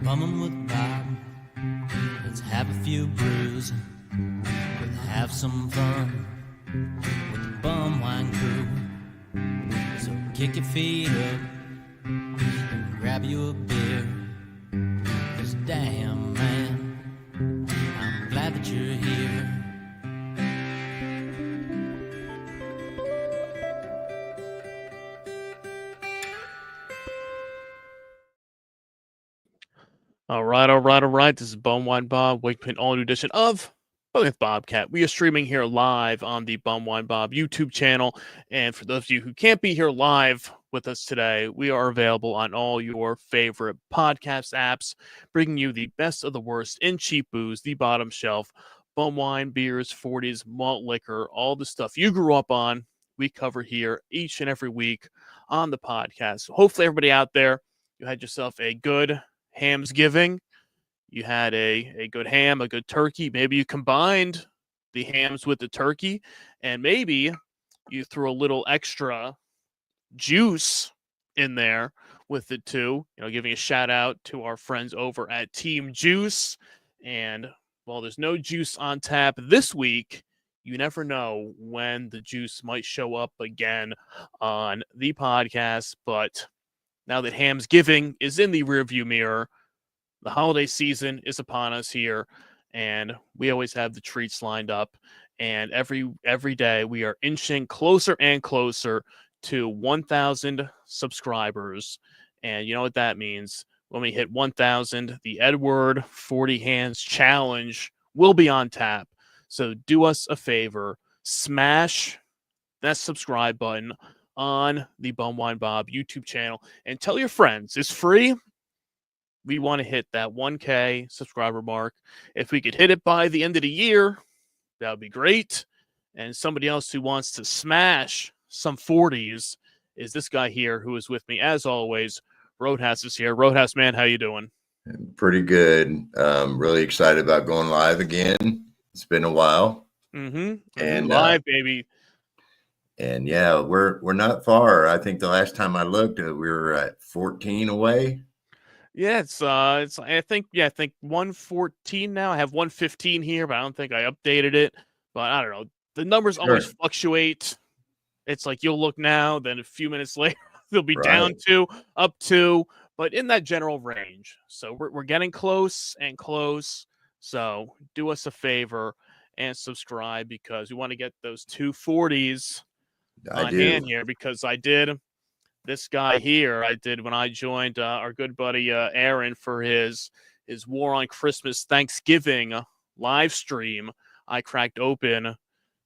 bumming with Bob. Let's have a few brews. We'll have some fun with the bum wine crew. So kick your feet up and grab you a beer. 'Cause damn, man, I'm glad that you're here. All right. This is Bum Wine Bob, Wakeman, all new edition of Bumming with Bobcat. We are streaming here live on the Bum Wine Bob YouTube channel. And for those of you who can't be here live with us today, we are available on all your favorite podcast apps, bringing you the best of the worst in cheap booze, the bottom shelf, bum wine, beers, 40s, malt liquor, all the stuff you grew up on. We cover here each and every week on the podcast. So hopefully everybody out there, you had yourself a good Hamsgiving. You had a good ham, a good turkey. Maybe you combined the hams with the turkey, and maybe you threw a little extra juice in there with it too. You know, giving a shout out to our friends over at Team Juice. And while there's no juice on tap this week, you never know when the juice might show up again on the podcast. But now that Hamsgiving is in the rearview mirror, the holiday season is upon us here, and we always have the treats lined up. And every day we are inching closer and closer to 1,000 subscribers. And you know what that means? When we hit 1,000, the Edward 40 Hands Challenge will be on tap. So do us a favor, smash that subscribe button on the Bum Wine Bob YouTube channel and tell your friends. It's free. We want to hit that 1K subscriber mark. If we could hit it by the end of the year, that would be great. And somebody else who wants to smash some 40s is this guy here who is with me as always. Roadhouse is here. Roadhouse, man, how you doing? Pretty good. Really excited about going live again. It's been a while. And live, baby. And yeah, we're not far. I think the last time I looked, we were at 14 away. Yeah, it's I think 114 now. I have 115 here, but I don't think I updated it. But I don't know. The numbers always fluctuate. It's like you'll look now, then a few minutes later they'll be down to, up to, but in that general range. So we're getting close and close. So do us a favor and subscribe because we want to get those 240s on hand here, because I did this guy here. I did when I joined our good buddy Aaron for his War on Christmas Thanksgiving live stream. I cracked open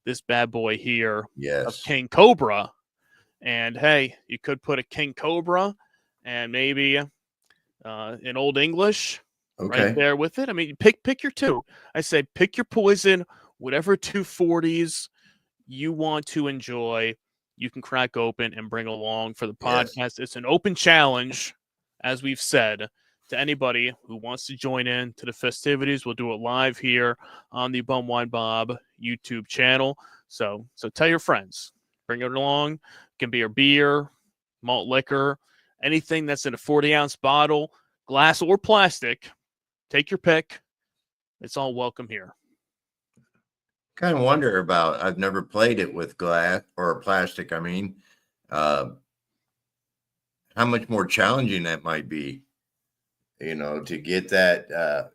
this bad boy here of King Cobra, and hey, you could put a King Cobra and maybe in Old English right there with it. I mean, pick your two. I say pick your poison. Whatever 240s you want to enjoy, you can crack open and bring along for the podcast. It's an open challenge, as we've said, to anybody who wants to join in to the festivities. We'll do it live here on the Bum Wine Bob YouTube channel. So tell your friends. Bring it along. It can be a beer, malt liquor, anything that's in a 40-ounce bottle, glass or plastic. Take your pick. It's all welcome here. Kind of wonder about, I've never played it with glass or plastic. I mean, how much more challenging that might be, you know, to get that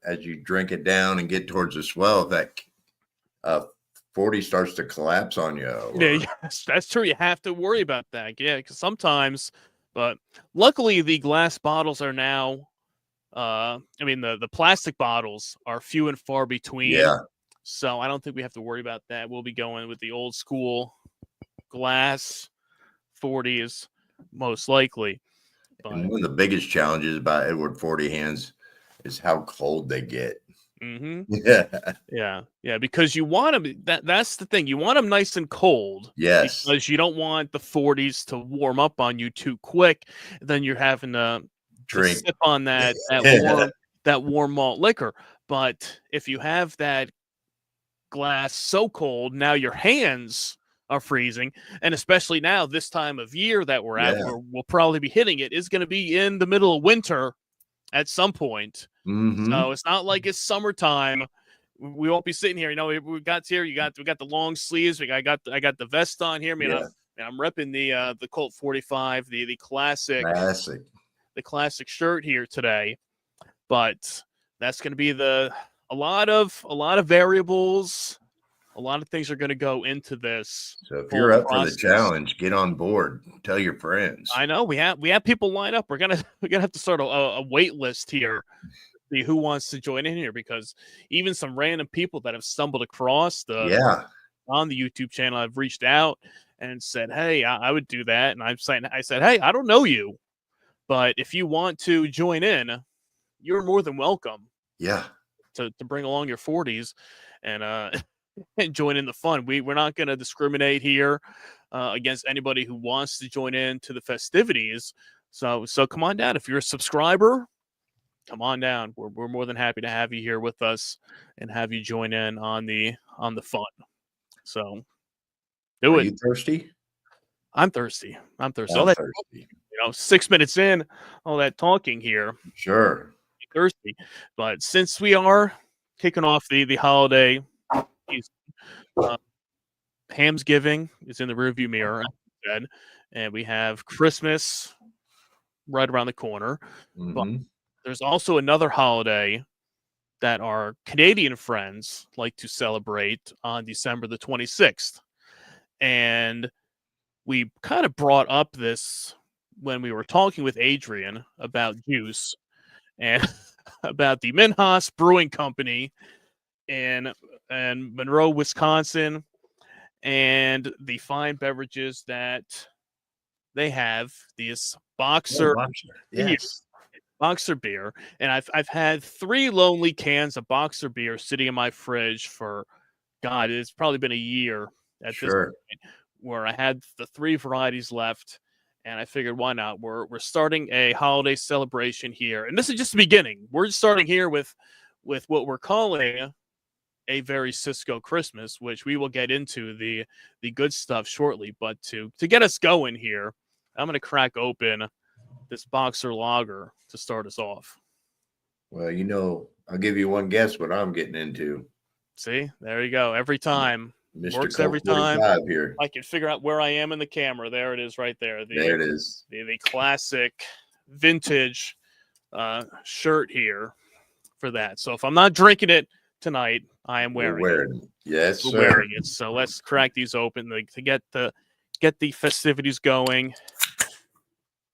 as you drink it down and get towards the swell, if that 40 starts to collapse on you. Yes, that's true. You have to worry about that. Yeah, because sometimes, but luckily the glass bottles are now, the plastic bottles are few and far between. Yeah. So I don't think we have to worry about that. We'll be going with the old school glass 40s, most likely. But and one of the biggest challenges about Edward 40 Hands is how cold they get. Yeah, because you want them. That's the thing. You want them nice and cold. Yes, because you don't want the 40s to warm up on you too quick. Then you're having to sip on that warm malt liquor. But if you have that glass so cold, now your hands are freezing, and especially now this time of year that we're at, where we'll probably be hitting it, is going to be in the middle of winter at some point. So it's not like it's summertime. We won't be sitting here. You know, we got here. We got the long sleeves. I got the vest on here. I mean, Yeah. I'm repping the Colt 45, the classic, the classic shirt here today. But that's going to be a lot of variables. A lot of things are going to go into this. So if you're up for the challenge, get on board. Tell your friends. I know we have people lined up. We're gonna have to start a wait list here. See who wants to join in here, because even some random people that have stumbled across on the YouTube channel have reached out and said, "Hey, I would do that." And I said, "Hey, I don't know you, but if you want to join in, you're more than welcome." Yeah. To bring along your 40s and and join in the fun. We're not going to discriminate here against anybody who wants to join in to the festivities. So come on down. If you're a subscriber, come on down. We're more than happy to have you here with us and have you join in on the fun. So do it. Are you thirsty? I'm thirsty. I'm thirsty. I'm thirsty. 6 minutes in, all that talking here. Sure. Thirsty. But since we are kicking off the holiday, Hamsgiving is in the rearview mirror, and we have Christmas right around the corner. But there's also another holiday that our Canadian friends like to celebrate on December the 26th. And we kind of brought up this when we were talking with Adrian about juice and about the Minhas Brewing Company in Monroe, Wisconsin, and the fine beverages that they have. These Boxer beer, and I've had 3 lonely cans of Boxer beer sitting in my fridge for, God, it's probably been a year at this point, where I had the 3 varieties left, and I figured, why not? We're starting a holiday celebration here, and this is just the beginning. We're starting here with what we're calling a very Cisco Christmas, which we will get into the good stuff shortly. But to get us going here, I'm going to crack open this Boxer lager to start us off. Well, I'll give you one guess what I'm getting into. See, there you go. Every time. Mr. Works Colt every time. Here. I can figure out where I am in the camera. There it is right there. There it is. The classic vintage shirt here for that. So if I'm not drinking it tonight, I am wearing it. Yes, sir. Wearing it. So let's crack these open to get the festivities going.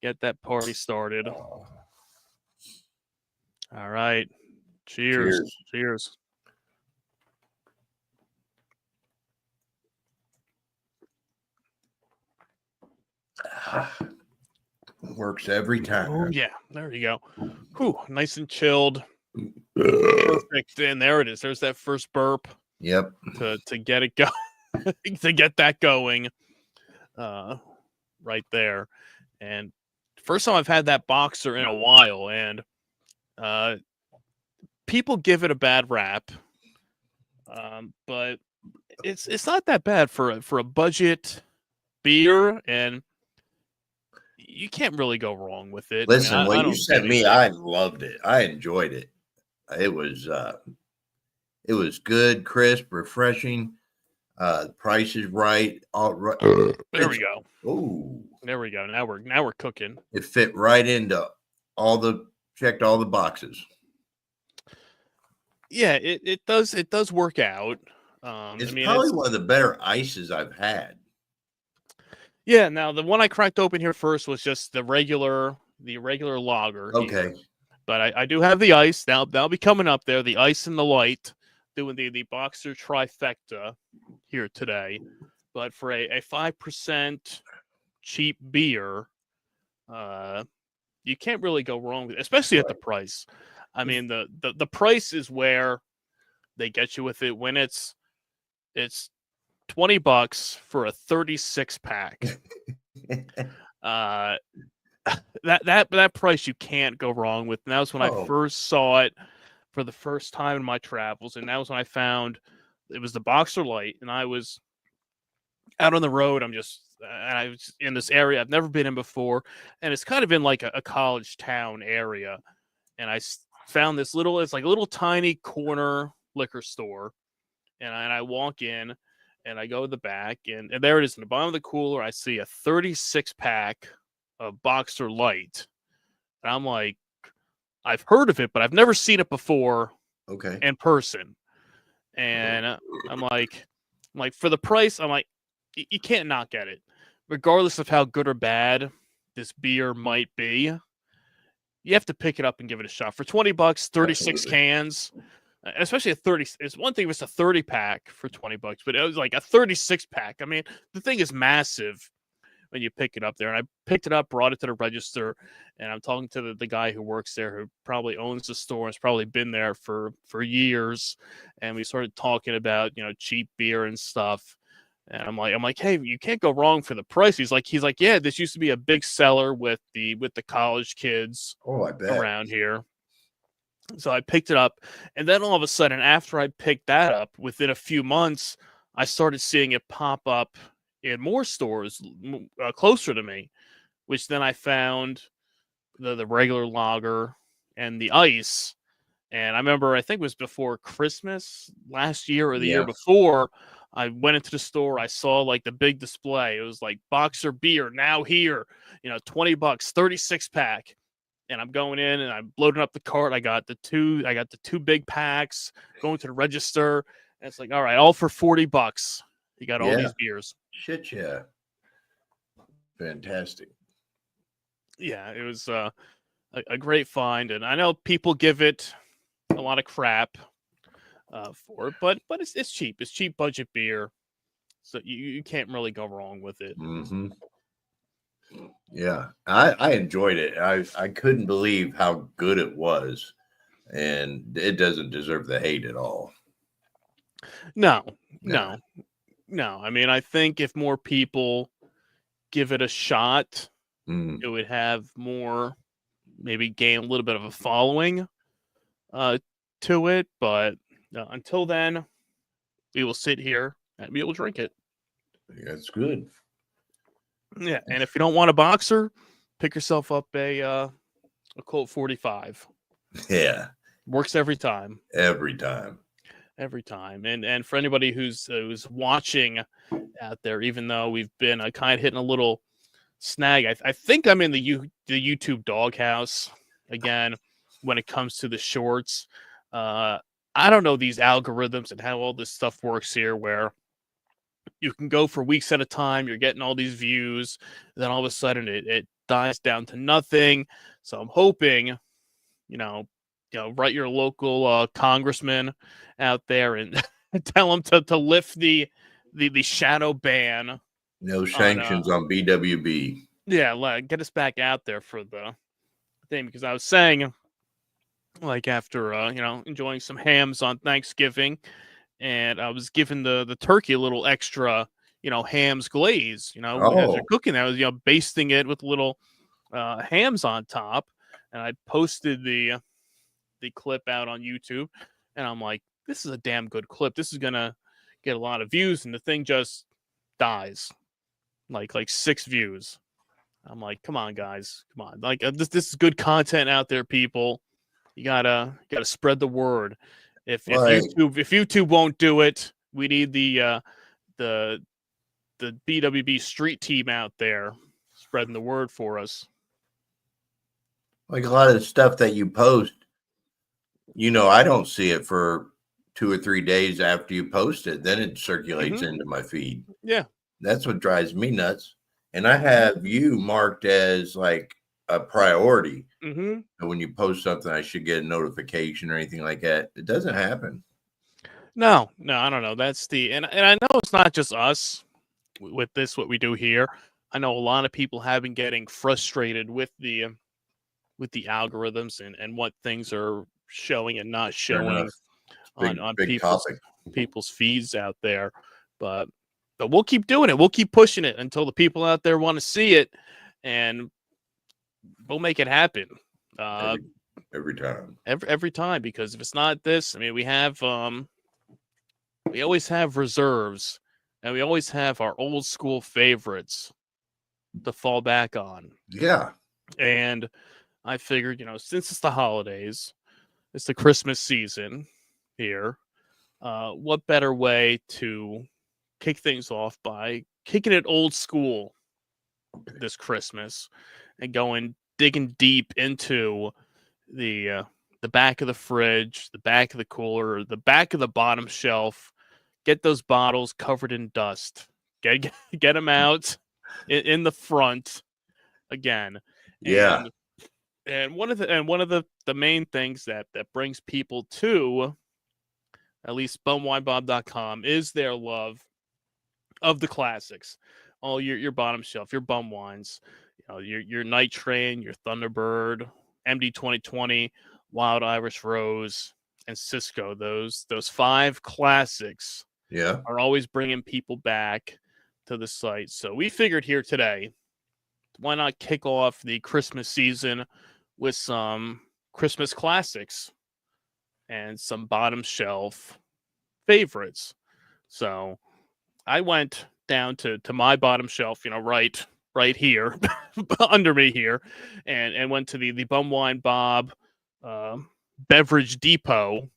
Get that party started. All right. Cheers. Cheers. Works every time. Oh, yeah. There you go. Whew, nice and chilled. Perfect. And there it is. There's that first burp. Yep. To get it going. To get that going. Right there. And first time I've had that Boxer in a while, and people give it a bad rap. But it's not that bad for a budget beer, and you can't really go wrong with it. Listen, when you sent me, I loved it. I enjoyed it. It was good, crisp, refreshing. The price is right. All right. There we go. Oh, there we go. Now we're cooking. It fit right into checked all the boxes. Yeah, it does work out. It's probably one of the better ices I've had. Yeah, now the one I cracked open here first was just the regular lager. Okay. Here. But I do have the ice. That'll be coming up there, the ice and the light, doing the Boxer trifecta here today. But for a 5% cheap beer, you can't really go wrong with it, especially at the price. I mean, the price is where they get you with it when it's $20 for a 36 pack. That price you can't go wrong with. And that was when I first saw it for the first time in my travels, and that was when I found it was the Boxer Light, and I was out on the road. I was in this area I've never been in before, and it's kind of in like a college town area. and found this little, it's like a little tiny corner liquor store. And I walk in and I go to the back, and there it is in the bottom of the cooler. I see a 36 pack of Boxer Light. And I'm like, I've heard of it, but I've never seen it before Okay. in person. And I'm like, for the price, I'm like, you can't not get it. Regardless of how good or bad this beer might be, you have to pick it up and give it a shot. For $20, 36 Absolutely. cans, especially a 30. It's one thing if it's a 30 pack for $20, but it was like a 36 pack. I mean, the thing is massive when you pick it up there. And I picked it up, brought it to the register, and I'm talking to the guy who works there, who probably owns the store, has probably been there for years. And we started talking about, cheap beer and stuff. And I'm like, hey, you can't go wrong for the price. He's like, yeah, this used to be a big seller with the college kids Oh, I bet. around here. So I picked it up, and then all of a sudden, after I picked that up, within a few months, I started seeing it pop up in more stores closer to me, which then I found the regular lager and the ice. And I remember, I think it was before Christmas last year or the year before, I went into the store. I saw like the big display. It was like Boxer beer now here, $20, 36 pack. And I'm going in and I'm loading up the cart. I got the two big packs, going to the register. And it's like, all right, all for $40. You got all these beers. Shit, yeah. Fantastic. Yeah, it was a great find. And I know people give it a lot of crap for it, but it's cheap. It's cheap budget beer. So you can't really go wrong with it. Mm-hmm. Yeah, I enjoyed it. I couldn't believe how good it was, and it doesn't deserve the hate at all. No. I mean, I think if more people give it a shot, it would have more, maybe gain a little bit of a following to it. But until then, we will sit here and we will drink it. That's good. Yeah, and if you don't want a Boxer, pick yourself up a Colt 45. Yeah, works every time. Every time. And for anybody who's watching out there, even though we've been kind of hitting a little snag, I think I'm in the YouTube doghouse again when it comes to the shorts. I don't know these algorithms and how all this stuff works here, where you can go for weeks at a time, you're getting all these views, then all of a sudden it dies down to nothing. So I'm hoping, write your local congressman out there and tell him to lift the shadow ban. No sanctions on BWB. Yeah, get us back out there for the thing, because I was saying, like, after enjoying some hams on Thanksgiving, and I was giving the turkey a little extra, hams glaze, as you're cooking that, I was basting it with little hams on top, and I posted the clip out on YouTube, and I'm like, this is a damn good clip. This is gonna get a lot of views, and the thing just dies, like 6 views. I'm like, come on, guys, come on, like this is good content out there, people. You gotta spread the word. If YouTube won't do it, we need the BWB street team out there spreading the word for us. Like a lot of the stuff that you post, I don't see it for 2 or 3 days after you post it. Then it circulates into my feed. Yeah. That's what drives me nuts. And I have you marked as like a priority. And when you post something, I should get a notification or anything like that. It doesn't happen. No, I don't know. That's and I know it's not just us with this, what we do here. I know a lot of people have been getting frustrated with the algorithms and what things are showing and not showing on people's feeds out there. But we'll keep doing it. We'll keep pushing it until the people out there want to see it, and we'll make it happen. Every time. Every time, because if it's not this, I mean, we always have reserves, and we always have our old school favorites to fall back on. Yeah. And I figured, since it's the holidays, it's the Christmas season here, what better way to kick things off by kicking it old school this Christmas and digging deep into the back of the fridge, the back of the cooler, the back of the bottom shelf. Get those bottles covered in dust. Get them out in the front again. Yeah. And one of the main things that brings people to at least bumwinebob.com is their love of the classics. All your bottom shelf, your bum wines, your Night Train, your Thunderbird, MD 2020, Wild Irish Rose, and Cisco. Those 5 classics Yeah. are always bringing people back to the site. So we figured here today, why not kick off the Christmas season with some Christmas classics and some bottom shelf favorites. So I went down to my bottom shelf, right here under me here, and went to the Bum Wine Bob beverage depot,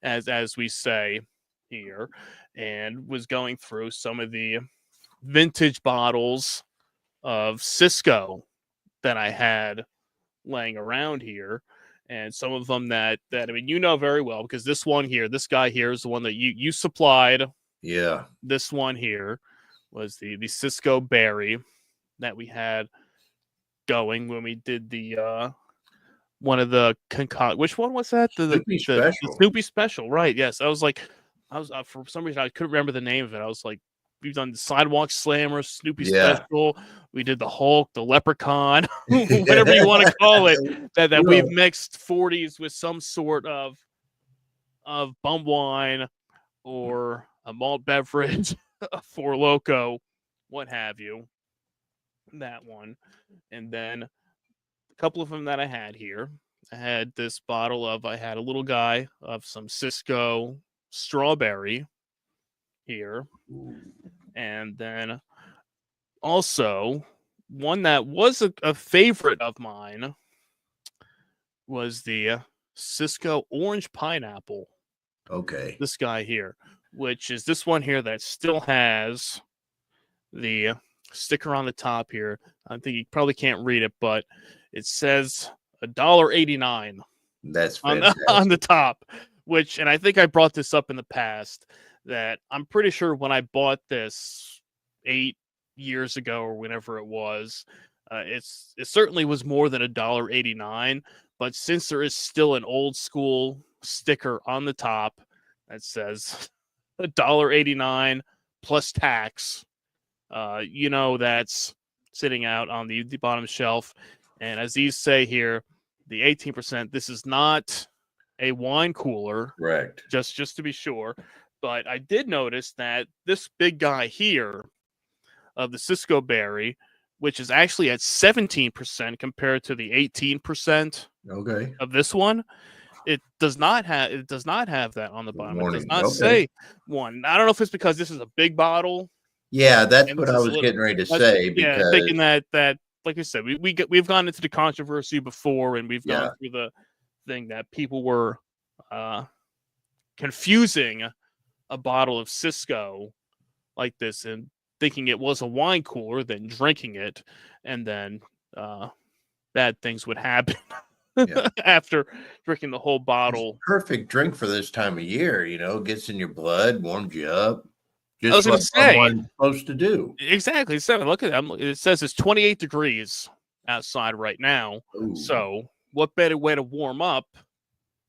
as we say here, and was going through some of the vintage bottles of Cisco that I had laying around here, and some of them that I mean very well, because this guy here is the one that you supplied. Yeah. This one here was the Cisco Berry that we had going when we did the one of the which one was that? Snoopy the Special. Snoopy Special, right? Yes, I was for some reason I couldn't remember the name of it. I was like, we've done the Sidewalk Slammer, Snoopy Special. We did the Hulk, the Leprechaun, whatever you want to call it. That we've mixed 40s with some sort of bum wine or a malt beverage, a Four Loko, what have you. That one. And then a couple of them that I had here. I had this bottle I had a little guy of some Cisco Strawberry here. And then also one that was a favorite of mine was the Cisco Orange Pineapple. Okay. This guy here, which is this one here that still has the sticker on the top here. I think you probably can't read it, but it says $1.89. That's on fantastic. the top, and I think I brought this up in the past, that I'm pretty sure when I bought this 8 years ago or whenever it was, it certainly was more than $1.89. But since there is still an old school sticker on the top that says $1.89 plus tax, that's sitting out on the bottom shelf. And as these say here, the 18%, this is not a wine cooler. Correct. Just to be sure. But I did notice that this big guy here of the Cisco Berry, which is actually at 17% compared to the 18% Okay. of this one, it does not have that on the bottom. Warning. It does not say one. I don't know if it's because this is a big bottle. Yeah, that's and what this I is was a getting ready to say, because thinking that like I said, we've gone into the controversy before, and we've gone through the thing that people were confusing a bottle of Cisco like this and thinking it was a wine cooler, then drinking it, and then bad things would happen after drinking the whole bottle. Perfect drink for this time of year, gets in your blood, warms you up. I was going to say, someone's supposed to do. Exactly. So look at that. It says it's 28 degrees outside right now. Ooh. So what better way to warm up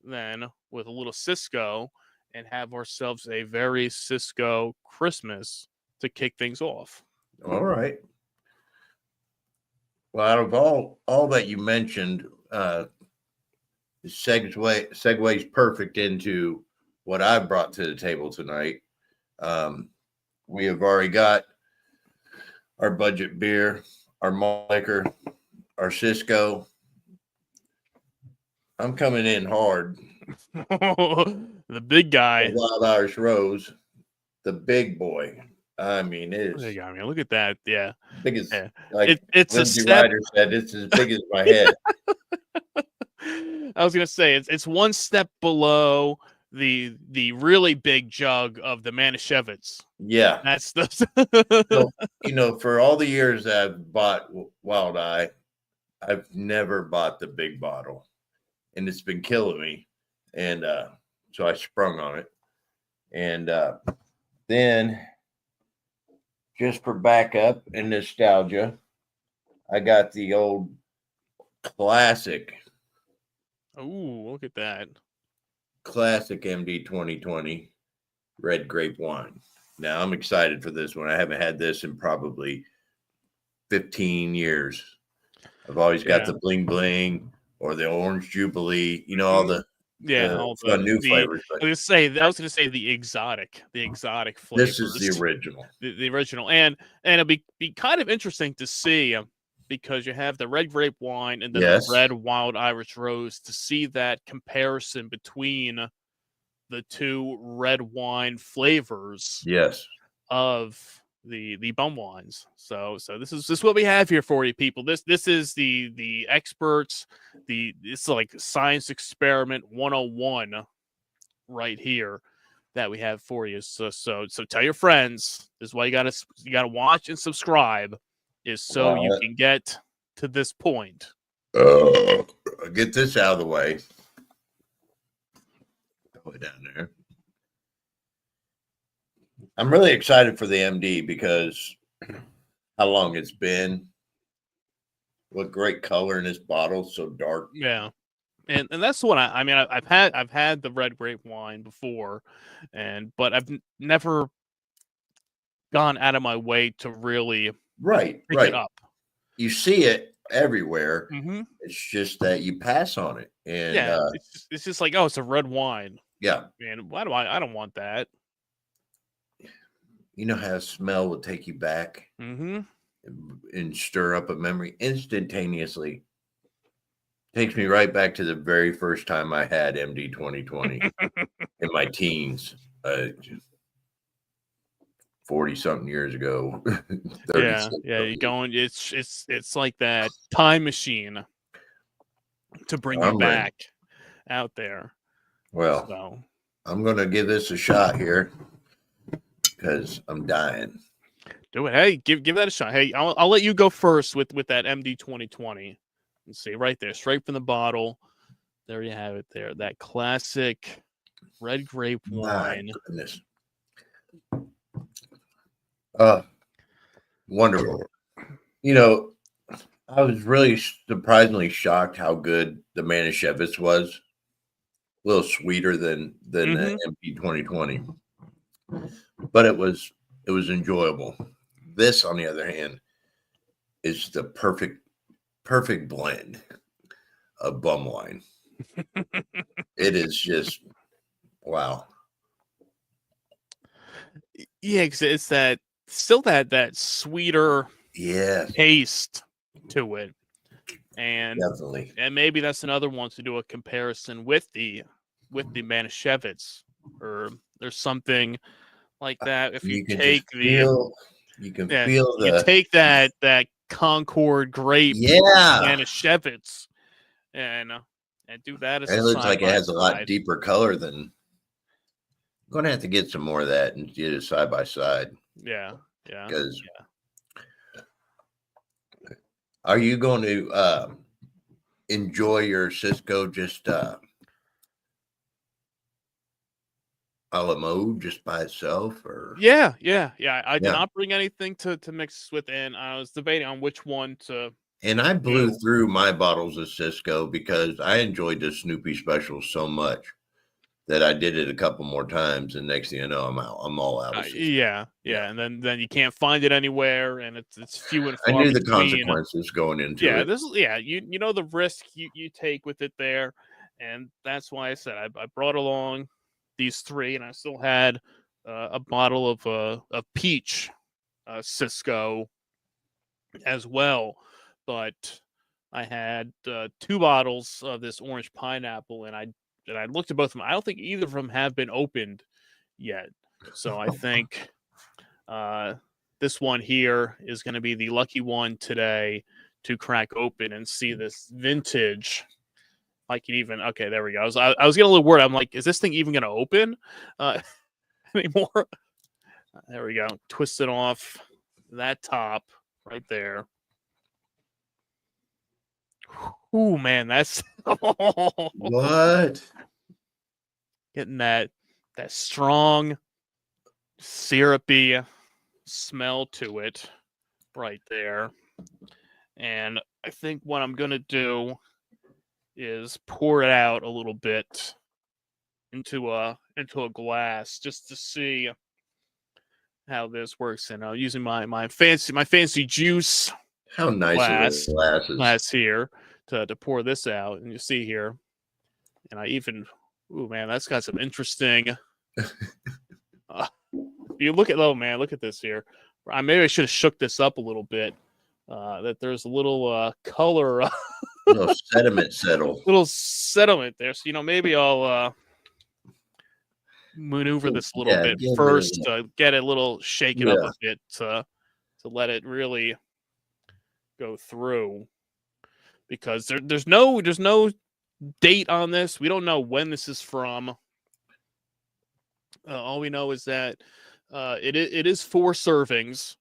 than with a little Cisco and have ourselves a very Cisco Christmas to kick things off? All right. Well, out of all that you mentioned, segues perfect into what I brought to the table tonight. We have already got our budget beer, our malt liquor, our Cisco. I'm coming in hard. The big guy. The Wild Irish Rose, the big boy. I mean, it is. I mean, look at that. Yeah. Big as, Yeah. like it's Lindsay a Ryder said, it's as big as my head. I was gonna say it's one step below the really big jug of the Manischewitz. Yeah. That's the So, for all the years that I've bought Wild Eye, I've never bought the big bottle, and it's been killing me. And so I sprung on it. And then, just for backup and nostalgia, I got the old classic Ooh, look at that. MD 2020 red grape wine. Now I'm excited for this one. I haven't had this in probably 15 years. I've always got the bling bling or the orange jubilee, all the all fun new the flavors. But I was gonna say the exotic flavors. this is the original. The original, and it'll be kind of interesting to see because you have the red grape wine and then Yes. the red wild Irish rose, to see that comparison between the two red wine flavors Yes. of the bum wines. So this is what we have here for you, people. This is the experts. It's like science experiment 101 right here that we have for you. So tell your friends. This is why you gotta watch and subscribe, is so you can get to this point. Get this out of the way. Go down there. I'm really excited for the MD because how long it's been. What great color in this bottle, so dark. Yeah. And that's the one I've had the red grape wine before, but I've never gone out of my way to really Right. pick it up. You see it everywhere. Mm-hmm. It's just that you pass on it. And it's just like, oh, it's a red wine. Yeah. And I don't want that. You know how smell will take you back and stir up a memory instantaneously. Takes me right back to the very first time I had MD 2020 in my teens, 40 something years ago. Yeah, you're going. It's like that time machine to bring you back out there. Well, so I'm gonna give this a shot here because I'm dying. Do it. Hey, give that a shot. Hey, I'll let you go first with that MD 2020. Let's see, right there, straight from the bottle. There you have it. There, that classic red grape wine. My goodness. Wonderful. I was really surprisingly shocked how good the Manischewitz was. A little sweeter than the MD 2020, but it was enjoyable. This, on the other hand, is the perfect blend of bum wine. It is just wow. Yeah, because it's still that sweeter taste to it, and definitely, and maybe that's another one to do a comparison with the Manischewitz, or there's something like that. If you take feel you take that Concord grape Manischewitz and do that as it looks like it has a lot deeper color than. I'm gonna have to get some more of that and get it side by side. Yeah. Because are you going to enjoy your Cisco just a la mode just by itself, or I did not bring anything to mix with, and I was debating on which one to. And I blew through my bottles of Cisco because I enjoyed the Snoopy special so much that I did it a couple more times, and next thing you know, I'm out. I'm all out of Cisco. And then you can't find it anywhere, and it's few and far I knew the between. consequences going into it. You know the risk you take with it there, and that's why I said I brought along these three, and I still had a bottle of peach Cisco as well, but I had 2 bottles of this orange pineapple, and I looked at both of them. I don't think either of them have been opened yet, so I think this one here is going to be the lucky one today to crack open and see this vintage I can even. Okay, there we go. I was getting a little worried. I'm like, is this thing even going to open anymore? There we go. Twist it off that top right there. Ooh, man, that's What? getting that strong syrupy smell to it right there. And I think what I'm gonna do is pour it out a little bit into a glass just to see how this works. And I'm using my fancy juice How nice are those glasses? here to pour this out. And you see here, and I even, ooh man, that's got some interesting. You look at, oh man, look at this here. Maybe I should have shook this up a little bit. That there's a little color, Little sediment settle. little settlement there. So maybe I'll maneuver this a little bit first to get it a little shaken up a bit to let it really go through, because there's no date on this. We don't know when this is from. All we know is that it is 4 servings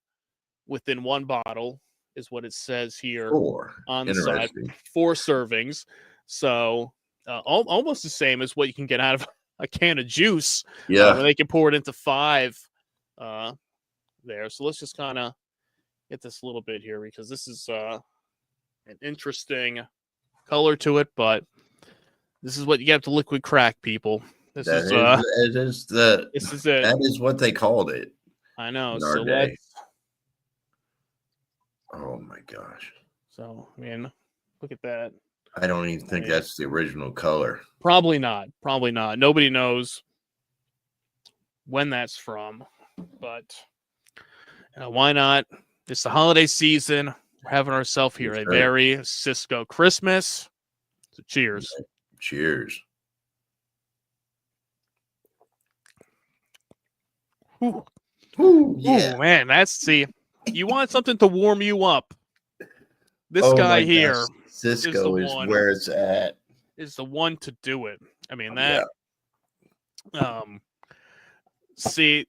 within one bottle, is what it says here 4. on the side. 4 servings, so almost the same as what you can get out of a can of juice. Yeah, where they can pour it into 5 there. So let's just kind of get this a little bit here, because this is an interesting color to it, but this is what you get to liquid crack, people. This is it. That is what they called it. I know. In our So day. Oh my gosh. So I mean, look at that. I don't even think that's the original color. Probably not. Probably not. Nobody knows when that's from, but why not? It's the holiday season. We're having ourselves here a very Cisco Christmas. So cheers. Cheers. Ooh. Ooh, yeah. Ooh, man, you want something to warm you up. This guy here, gosh. Cisco is where it's at. Is the one to do it. I mean, see,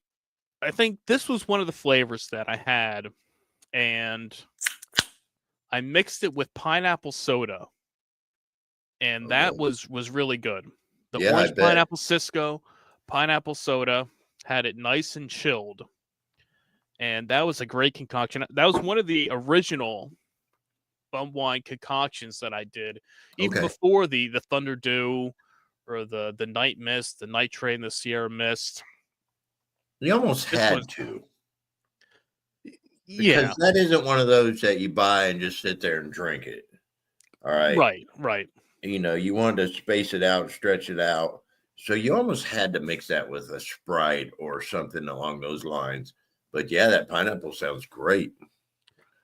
I think this was one of the flavors that I had, and I mixed it with pineapple soda, and that was really good. The orange pineapple Cisco, pineapple soda, had it nice and chilled, and that was a great concoction. That was one of the original bum wine concoctions that I did, even before the Thunder Dew or the Night Mist, the Night Train, the Sierra Mist. You almost had to. Yeah. Because that isn't one of those that you buy and just sit there and drink it. All right. Right. You wanted to space it out, stretch it out. So you almost had to mix that with a Sprite or something along those lines. But yeah, that pineapple sounds great.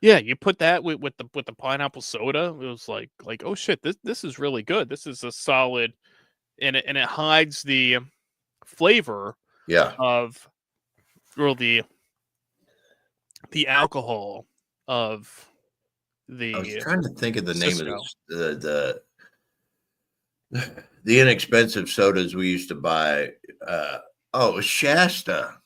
Yeah, you put that with the pineapple soda. It was like oh shit, this is really good. This is a solid, and it hides the flavor of, or the alcohol of the. I was trying to think of the name of the inexpensive sodas we used to buy. Shasta.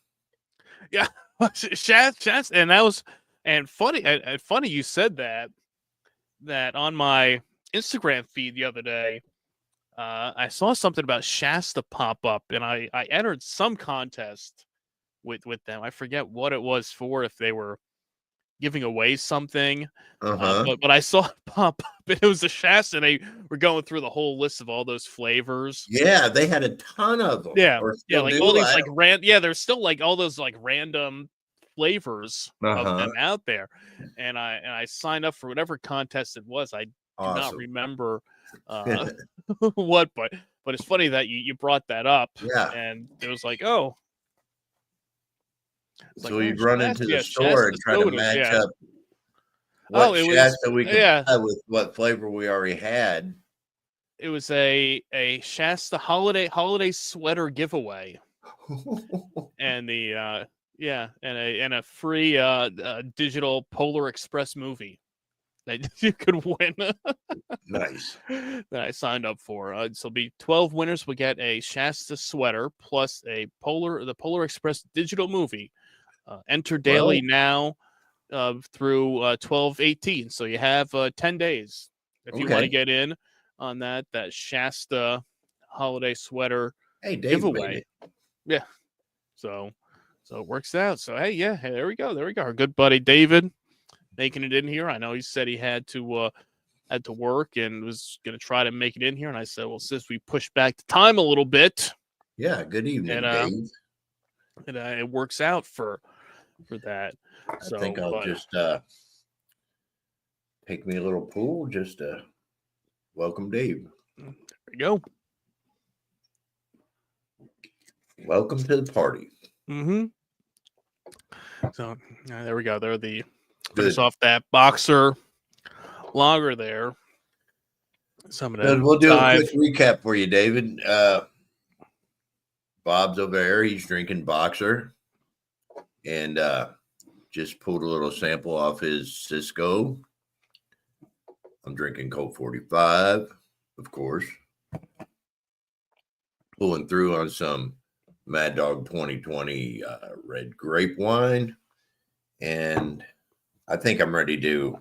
Yeah, Shasta, and that was. And funny you said that on my Instagram feed the other day. I saw something about Shasta pop up, and I entered some contest with them. I forget what it was for, if they were giving away something. But I saw it pop up, and it was a Shasta, and they were going through the whole list of all those flavors. Yeah, they had a ton of them. Yeah, like all these there's still like all those like random flavors of them out there, and I signed up for whatever contest it was. I do not remember what, but it's funny that you brought that up. Yeah, and it was like, oh, so you'd run into the store and try to match up what Shasta we could buy with what flavor we already had. It was a Shasta holiday sweater giveaway, and and a free digital Polar Express movie. that you could win. Nice. That I signed up for. So be 12 winners will get a Shasta sweater plus the Polar Express digital movie. Enter daily Well, now through 12/18. So you have 10 days if you want to okay. get in on that Shasta holiday sweater Hey, Dave made giveaway. it. Yeah. So it works out. So hey, yeah, hey, there we go. Our good buddy David making it in here. I know he said he had to work and was going to try to make it in here. And I said, well, since we pushed back the time a little bit, Yeah, good evening, Dave. it works out for that. I think I'll just take me a little pool just to welcome Dave. There we go. Welcome to the party. Mm-hmm. So there we go. There the Good. finish off that boxer lager there. Good. We'll do a quick recap for you, David. Bob's over there. He's drinking boxer and just pulled a little sample off his Cisco. I'm drinking Colt 45, of course. Pulling through on some Mad Dog 2020 red grape wine. And I think I'm ready to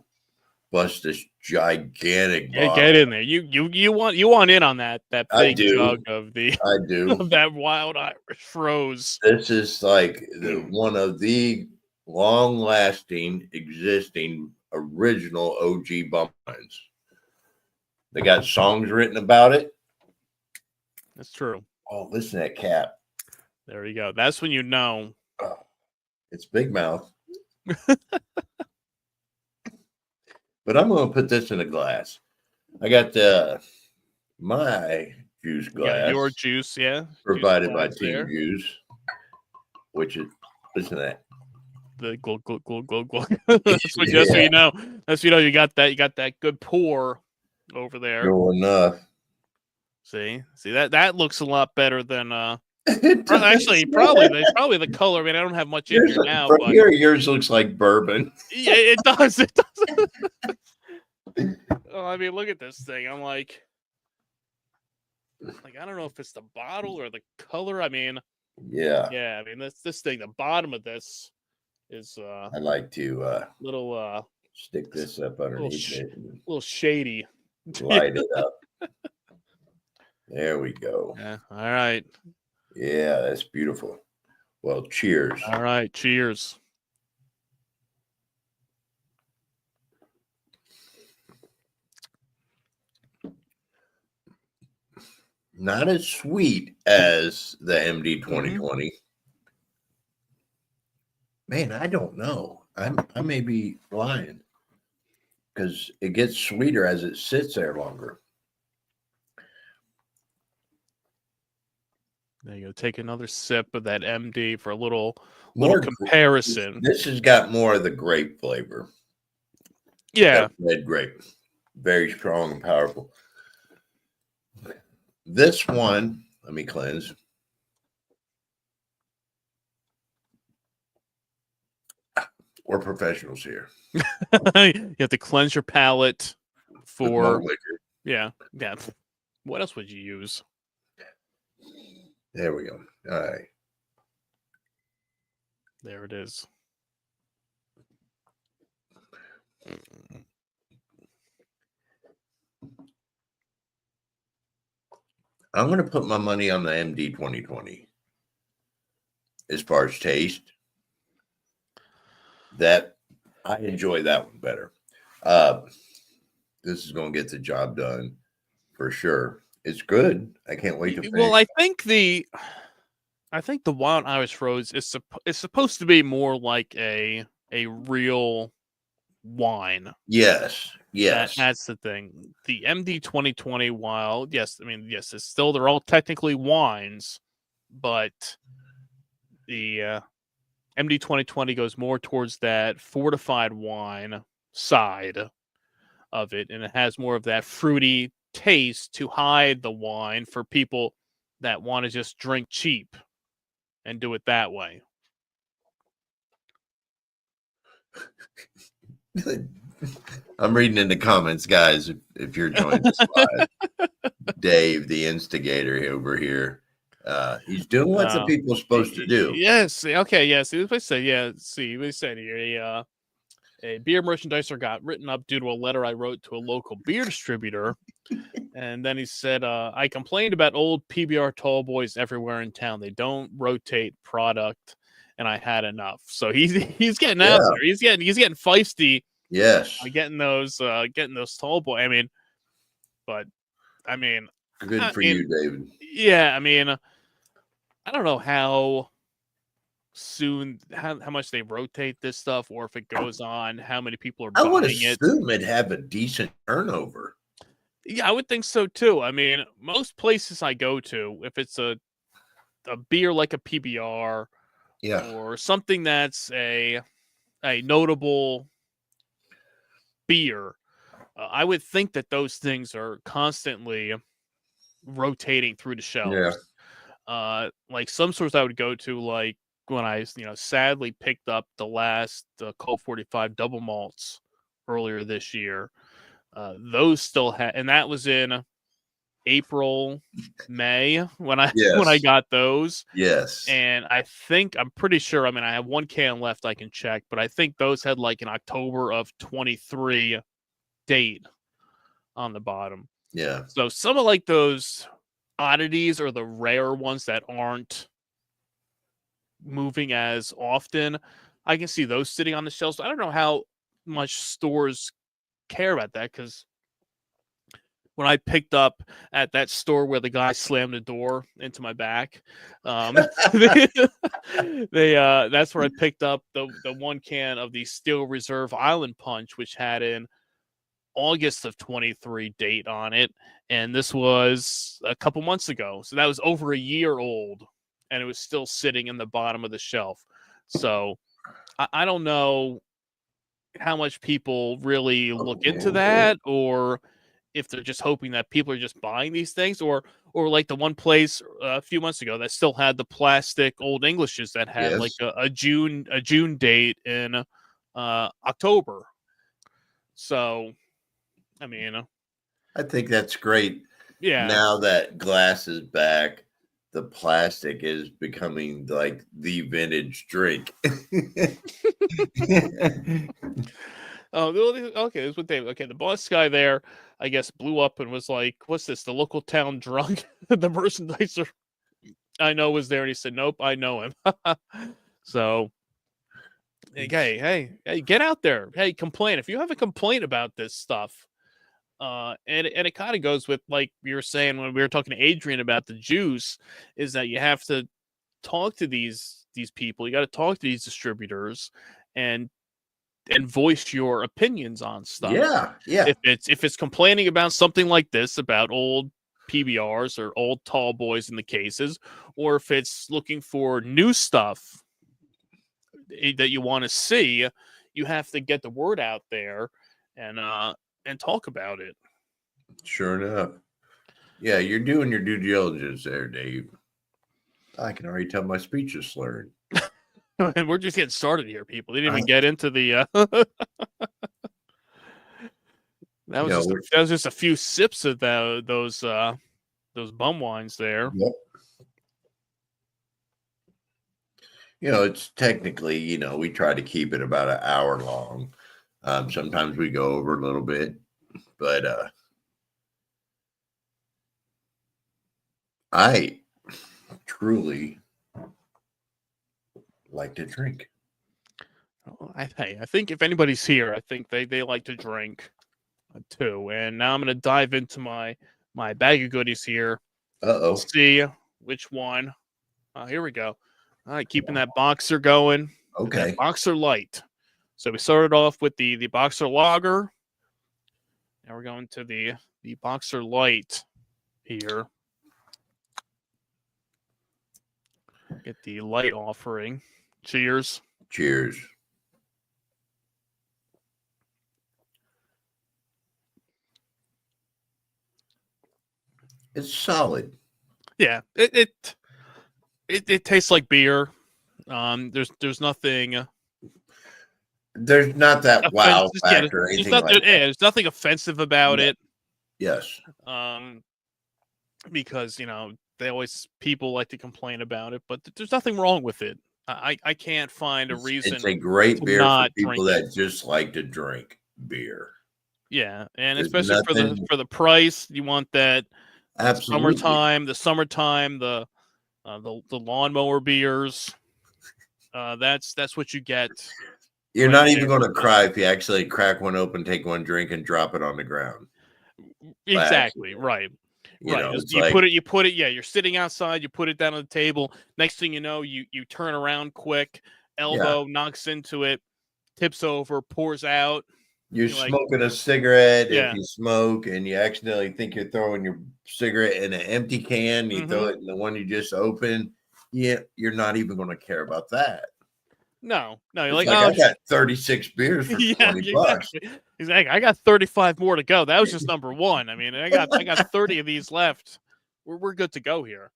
bust this gigantic bottle. Get in there. You want in on that big jug of the I do. of that wild Irish rose. This is like one of the long-lasting, existing, original OG bum wines. They got songs written about it. That's true. Oh, listen to that cap. There you go. That's when you know. Oh, it's big mouth. But I'm going to put this in a glass. I got my juice glass. Your juice, yeah. Provided by Team Juice, which is, listen to that. The glug, glug, glug, glug, glug. That's what you know. That's you got that good pour over there. Sure enough. See that looks a lot better than actually probably the color. I mean, I don't have much in here now, but here yours looks like bourbon. Yeah, it does. It does. Oh, I mean, look at this thing. I'm like I don't know if it's the bottle or the color. I mean, yeah. I mean, this thing. The bottom of this is I like to little stick this up underneath it. A little shady. Light it up. There we go. Yeah. All right. Yeah, that's beautiful. Well, cheers. All right. Cheers. Not as sweet as the MD 2020. Man, I don't know. I may be lying because it gets sweeter as it sits there longer. There you go. Take another sip of that MD for a little comparison. This has got more of the grape flavor. Yeah. That red grape. Very strong and powerful. This one, let me cleanse. We're professionals here. You have to cleanse your palate for liquor. Yeah. What else would you use? There we go. All right. There it is. I'm going to put my money on the MD 2020 as far as taste. That I enjoy that one better. This is going to get the job done for sure. It's good. I can't wait to finish. Well, I think the Wild Irish Rose is supposed to be more like a real wine. Yes. That's the thing. The MD 2020 Wild, yes, it's still, they're all technically wines, but the MD 2020 goes more towards that fortified wine side of it, and it has more of that fruity taste to hide the wine for people that want to just drink cheap and do it that way. I'm reading in the comments, guys. If you're joining us live, Dave, the instigator over here, he's doing what the people are supposed to do. Yes. Okay. Yes. See what I say. Yeah. See what I said here. A beer merchandiser got written up due to a letter I wrote to a local beer distributor. And then he said, I complained about old PBR tall boys everywhere in town. They don't rotate product, and I had enough. So he's getting out there. He's getting feisty. Yes. Getting those tall boy. I mean, Good for you, David. Yeah, I mean, I don't know how soon how much they rotate this stuff, or if it goes on, how many people are I would buying it. assume it'd have a decent turnover. Yeah, I would think so too. I mean, most places I go to, if it's a beer like a PBR, or something that's a notable beer, I would think that those things are constantly rotating through the shelves. Like some stores I would go to, like when I sadly picked up the last Colt 45 double malts earlier this year. Those still had, and that was in April, May when I got those. Yes. And I'm pretty sure, I mean, I have one can left I can check, but I think those had like an October of 23 date on the bottom. Yeah. So some of like those oddities or the rare ones that aren't moving as often, I can see those sitting on the shelves. I don't know how much stores care about that, because when I picked up at that store where the guy slammed the door into my back, that's where I picked up the one can of the Steel Reserve Island Punch, which had an August of 23 date on it, and this was a couple months ago, so that was over a year old, and it was still sitting in the bottom of the shelf. So I don't know how much people really look into that, or if they're just hoping that people are just buying these things, or like the one place a few months ago that still had the plastic Old Englishes that had like a June date in October. So, I mean, I think that's great. Yeah. Now that glass is back, the plastic is becoming like the vintage drink. Oh, okay. This is what David. Okay, the boss guy there, I guess, blew up and was like, "What's this? The local town drunk?" The merchandiser I know was there, and he said, "Nope, I know him." So, hey, get out there. Hey, complain if you have a complaint about this stuff. And it kind of goes with like you were saying when we were talking to Adrian about the juice, is that you have to talk to these people. You got to talk to these distributors and voice your opinions on stuff. Yeah. If it's complaining about something like this, about old PBRs or old tall boys in the cases, or if it's looking for new stuff that you want to see, you have to get the word out there and talk about it. Sure enough. Yeah, you're doing your due diligence there, Dave. I can already tell my speech is slurred. And we're just getting started here, people. They didn't even get into the that was just a few sips of those bum wines there. Yep. It's technically, we try to keep it about an hour long. Sometimes we go over a little bit, but I truly like to drink. I think if anybody's here, I think they like to drink too. And now I'm going to dive into my bag of goodies here. Let's see which one. Here we go. All right, keeping that Boxer going. Okay. That Boxer Light. So we started off with the Boxer Lager. Now we're going to the Boxer Light here. Get the light offering. Cheers. Cheers. It's solid. Yeah, it tastes like beer. There's nothing There's not that wow factor or there's anything not, like that. there's nothing offensive about No. it. Yes. Because people like to complain about it, but there's nothing wrong with it. I can't find a reason It's a great to beer for not people drink it. that just like to drink beer. Yeah, and There's especially nothing. for the price, you want that Absolutely. summertime, the lawnmower beers. That's what you get. You're Right not even there. going to cry if you actually crack one open, take one drink, and drop it on the ground. Exactly. Right. You know, it's You like, put it. Yeah, you're sitting outside. You put it down on the table. Next thing you know, you turn around quick. Elbow knocks into it, tips over, pours out. you're You're like, smoking a cigarette. If yeah. you smoke and you accidentally think you're throwing your cigarette in an empty can, you throw it in the one you just opened. Yeah, you're not even going to care about that. No, you're It's like, like, oh, I got 36 beers for yeah, $20. exactly. Exactly. I got 35 more to go. That was just number one. I mean, I got 30 of these left. We're good to go here.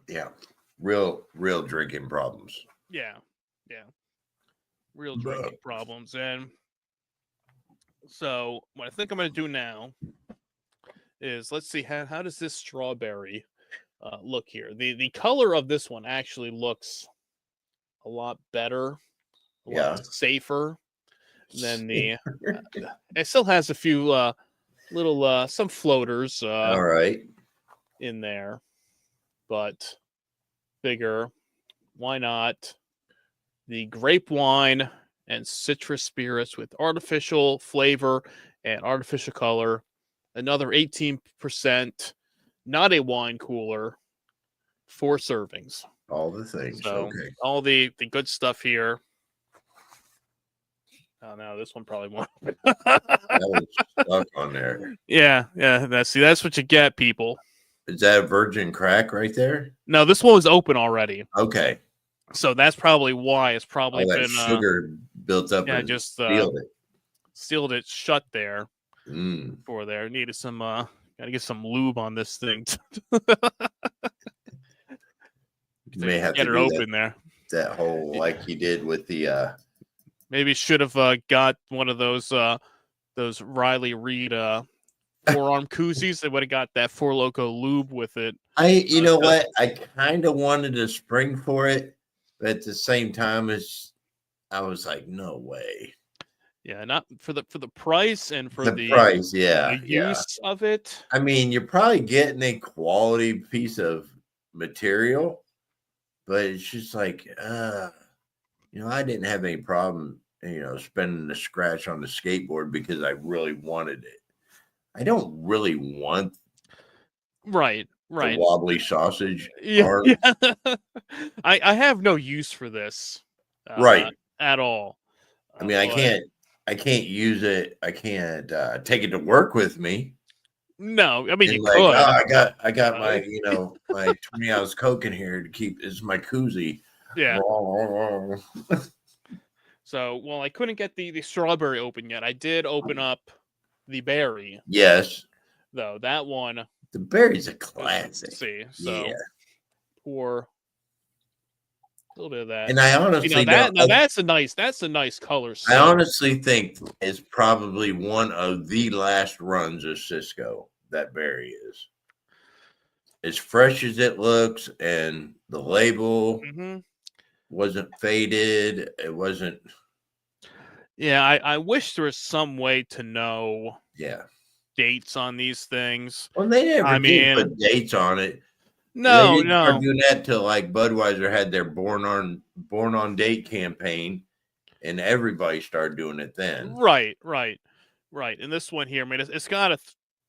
Yeah, real drinking problems. Yeah, real drinking problems. And so what I think I'm going to do now is, let's see, how does this strawberry look here? The color of this one actually looks a lot better, a lot safer than the. It still has a few little some floaters All right. in there, but bigger. Why not? The grape wine and citrus spirits with artificial flavor and artificial color. Another 18%, not a wine cooler, 4 servings. All the things. So Okay. all the good stuff here. Oh no, this one probably won't. That was stuck on there. Yeah. That's what you get, people. Is that a virgin crack right there? No, this one was open already. Okay. So that's probably why it's probably All that been sugar built up and just sealed it shut there. it. For there. Needed some gotta get some lube on this thing. You may have get to it open there. That whole like you did with the maybe should have got one of those Riley Reid forearm koozies. They would have got that Four Loko lube with it. you know what? I kind of wanted to spring for it, but at the same time I was like, no way. Yeah, not for the price and for the price, the use of it. I mean, you're probably getting a quality piece of material, but it's just like, I didn't have any problem, spending the scratch on the skateboard because I really wanted it. I don't really want right the wobbly sausage. Yeah. I have no use for this, at all. I mean, I can't use it. I can't take it to work with me. No, I mean, you like, could. I got my, my 20-ounce Coke in here to keep. This is my koozie. Yeah. So, well, I couldn't get the strawberry open yet. I did open up the berry. Yes. Though that one. The berry's a classic. See, so pour a little bit of that. And I honestly that's a nice color. I honestly think it's probably one of the last runs of Cisco that berry is. As fresh as it looks, and the label wasn't faded. It wasn't. Yeah, I wish there was some way to know dates on these things. Well, they never did put dates on it. No, they didn't start doing that till like Budweiser had their born on date campaign, and everybody started doing it then. Right. And this one here, I mean, it's got a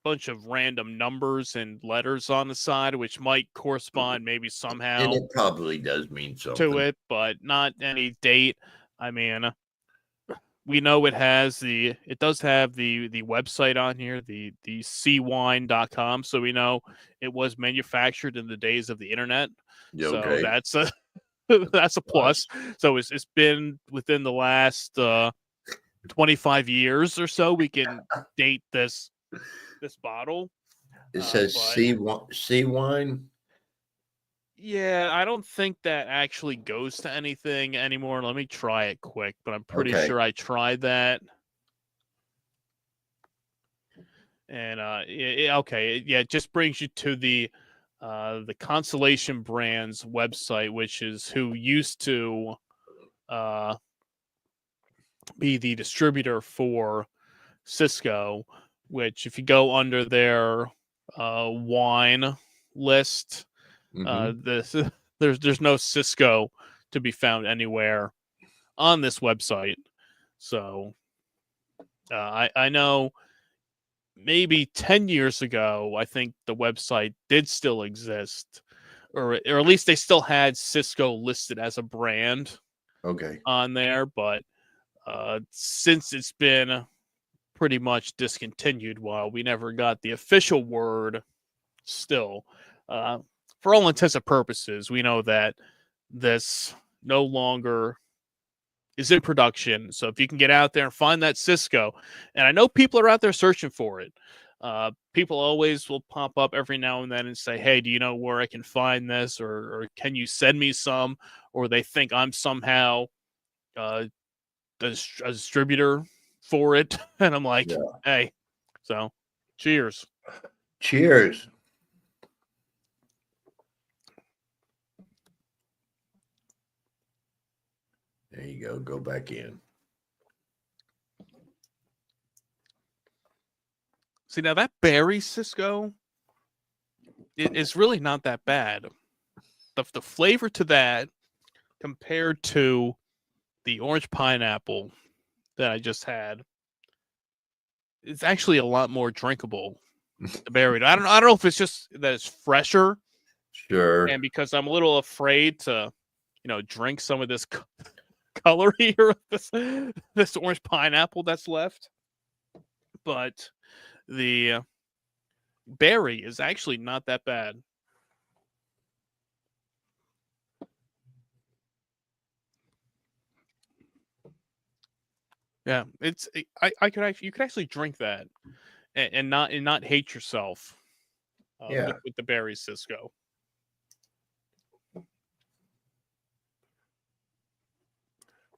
bunch of random numbers and letters on the side, which might correspond maybe somehow. And it probably does mean something to it, but not any date. I mean, we know it does have the website on here, the cwine.com, so we know it was manufactured in the days of the internet. So that's a plus. So it's been within the last 25 years or so. We can date this bottle. It says C wine. Yeah, I don't think that actually goes to anything anymore. Let me try it quick, but I'm pretty Okay. sure I tried that. And okay, yeah, it just brings you to the Constellation Brands website, which is who used to uh, be the distributor for Cisco. Which, if you go under their wine list, this there's no Cisco to be found anywhere on this website. So I know maybe 10 years ago, I think the website did still exist, or at least they still had Cisco listed as a brand Okay. on there. But since it's been pretty much discontinued, while we never got the official word, still, uh, for all intents and purposes, we know that this no longer is in production. So if you can get out there and find that Cisco, and I know people are out there searching for it. People always will pop up every now and then and say, "Hey, do you know where I can find this, or can you send me some?" Or they think I'm somehow a distributor for it, and I'm like, Yeah. "Hey, so cheers." Cheers. There you go. Go back in. See, now that berry Cisco is really not that bad. The flavor to that compared to the orange pineapple that I just had, it's actually a lot more drinkable. The berry. I don't know if it's just that it's fresher, Sure. and because I'm a little afraid to, drink some of this color here, this orange pineapple that's left. But the berry is actually not that bad. Yeah, I could actually, you could actually drink that and not hate yourself Yeah. with the berry Cisco.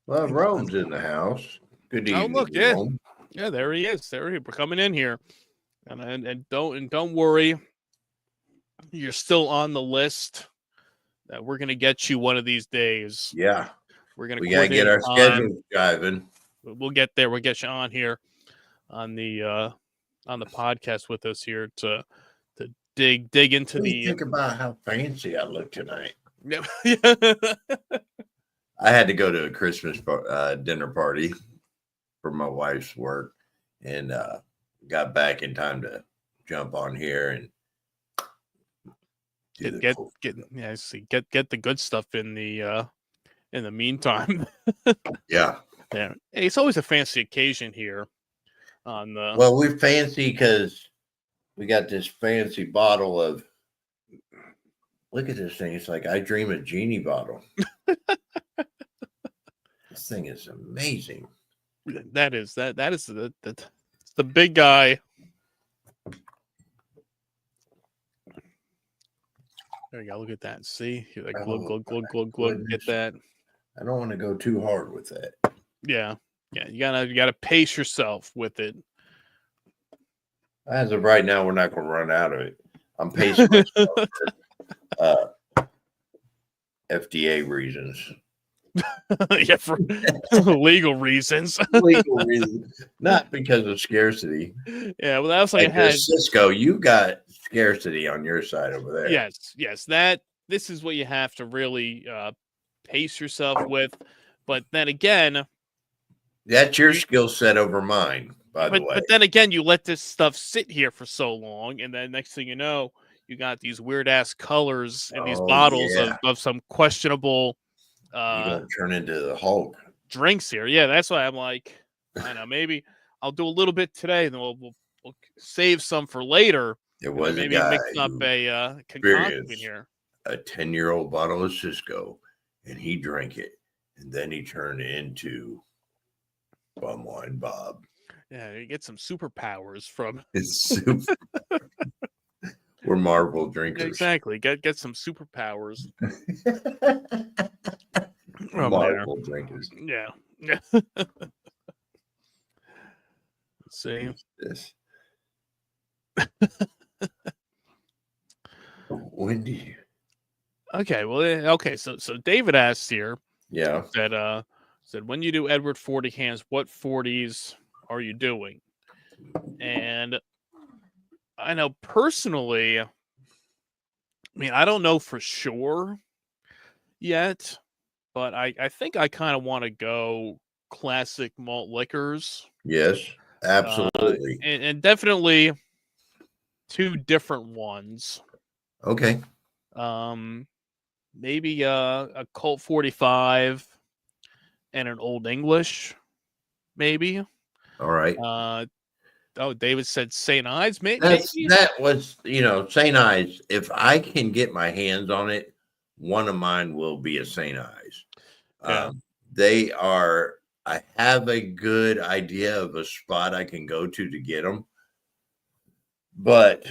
Well, Rome's in the house. Good Oh, evening, look, yeah, Rome. yeah, there he is. There he, we're coming in here, and don't worry, you're still on the list. That we're gonna get you one of these days. Yeah. We're gonna We got to coordinate get our a time. schedules driving. We'll get there. We'll get you on here on the podcast with us here to dig into What do you the think about how fancy I look tonight? yeah. I had to go to a Christmas dinner party for my wife's work, and got back in time to jump on here and do the cool stuff. See, get the good stuff in the meantime. Yeah. Yeah, hey, it's always a fancy occasion here on the. Well, we're fancy because we got this fancy bottle of. Look at this thing. It's like I Dream a Genie bottle. This thing is amazing. That is the big guy. There you go. Look at that. See, you're like glug glug glug glug glug. Get that. I don't want to go too hard with that. Yeah. You gotta pace yourself with it. As of right now, we're not going to run out of it. I'm pacing myself for FDA reasons. Yeah, for legal reasons. Legal reasons, not because of scarcity. Yeah, well, that was like Cisco, you got scarcity on your side over there. Yes. This is what you have to really pace yourself with. But then again, that's your skill set over mine, by the way. But then again, you let this stuff sit here for so long, and then next thing you know, you got these weird ass colors in these bottles of some questionable you're gonna turn into the Hulk drinks here. Yeah, that's why I'm like, I know, maybe I'll do a little bit today, and then we'll save some for later. There was maybe a guy mix up a concoction here. A 10-year-old bottle of Cisco, and he drank it, and then he turned into Bumwine Bob. Yeah, you get some superpowers from It's super. We're Marvel drinkers. Exactly. Get some superpowers We're from there. Marvel drinkers. Yeah. Yeah. Let's see. This. When do you? Okay. Well. Okay. So David asked here. Yeah. Said when you do Edward 40 hands, what 40s are you doing? And I know personally. I mean, I don't know for sure yet, but I think I kind of want to go classic malt liquors. Yes. Absolutely. And definitely two different ones. Okay. Maybe a Colt 45 and an Old English, maybe. All right. Oh, David said St. Ives, maybe. That was, St. Ives. If I can get my hands on it, one of mine will be a St. Ives. Yeah. They are. I have a good idea of a spot I can go to get them, but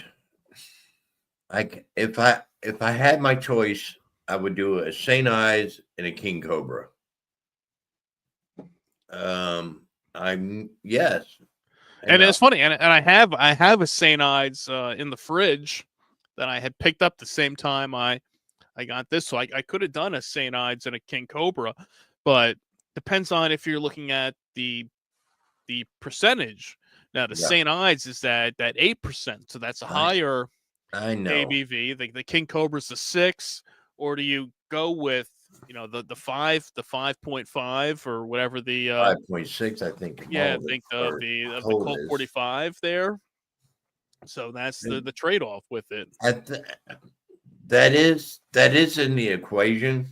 if I had my choice, I would do a St. Ives and a King Cobra. Yes. And it's funny, and I have a St. Ives in the fridge that I had picked up the same time I got this, so I could have done a St. Ives and a King Cobra, but depends on if you're looking at the percentage. Now the St. Ives is that 8%, so that's a higher ABV. The King Cobra's a 6, or do you go with the 5.5 or whatever the 5.6, I think. Yeah, I think of the Colt 45 there. So that's the trade-off with it. That is in the equation.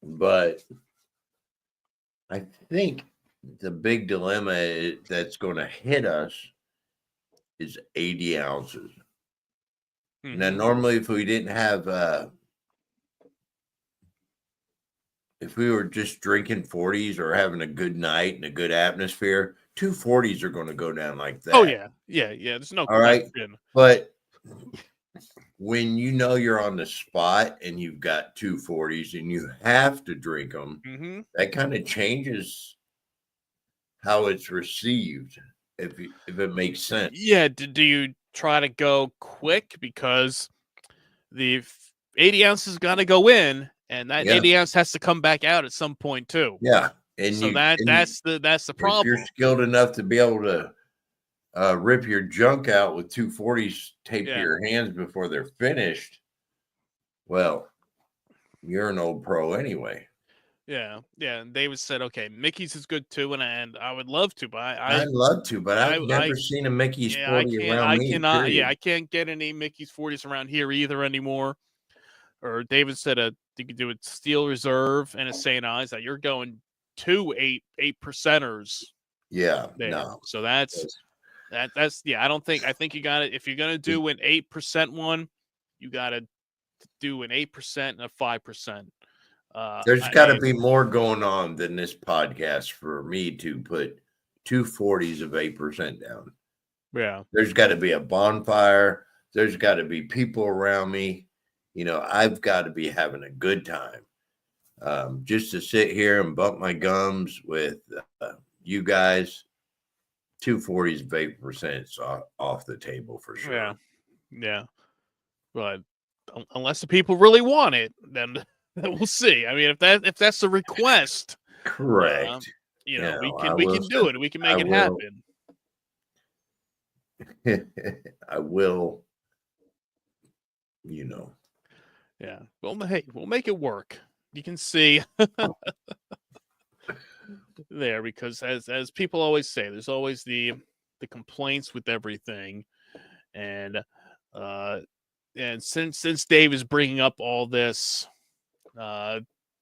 But I think the big dilemma that's going to hit us is 80 ounces. Mm-hmm. Now, normally, if we didn't have, if we were just drinking 40s or having a good night and a good atmosphere, 2 40s are going to go down like that. Oh, yeah. There's no question. Right. But when you're on the spot and you've got 2 40s and you have to drink them, mm-hmm. that kind of changes how it's received, if it makes sense. Yeah. Do you try to go quick because the 80 ounces got to go in, and that 80 ounce has to come back out at some point too? Yeah. And so that's the problem. If you're skilled enough to be able to rip your junk out with 2 40s taped to your hands before they're finished, well, you're an old pro anyway. Yeah. And David said, okay, Mickey's is good too, and I would love to, but I'd love to, but I've never seen a Mickey's 40 around me. I can't get any Mickey's 40s around here either anymore. Or David said you could do a Steel Reserve and a St. Ives. That you're going 2 8%ers. Yeah. There. No. So that's I think you got it. If you're gonna do an 8% one, you got to do an 8% and a 5%. There's got to be more going on than this podcast for me to put 2 40s of 8% down. Yeah. There's got to be a bonfire. There's got to be people around me. I've got to be having a good time. Just to sit here and bump my gums with you guys, 2 40s of 8% is off the table for sure. Yeah. But unless the people really want it, then we'll see. I mean, if that's the request, correct. We can do it. We can make it happen. I will. Yeah. Well, hey, we'll make it work. You can see there, because as people always say, there's always the complaints with everything, and since Dave is bringing up all this.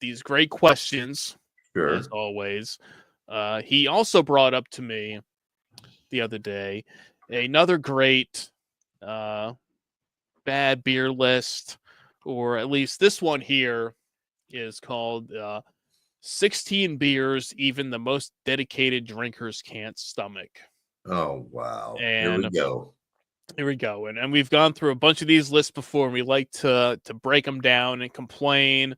These great questions, sure. As always. He also brought up to me the other day another great bad beer list, or at least this one here is called 16 beers even the most dedicated drinkers can't stomach. Oh, wow. And here we go. Here we go. And we've gone through a bunch of these lists before, and we like to break them down and complain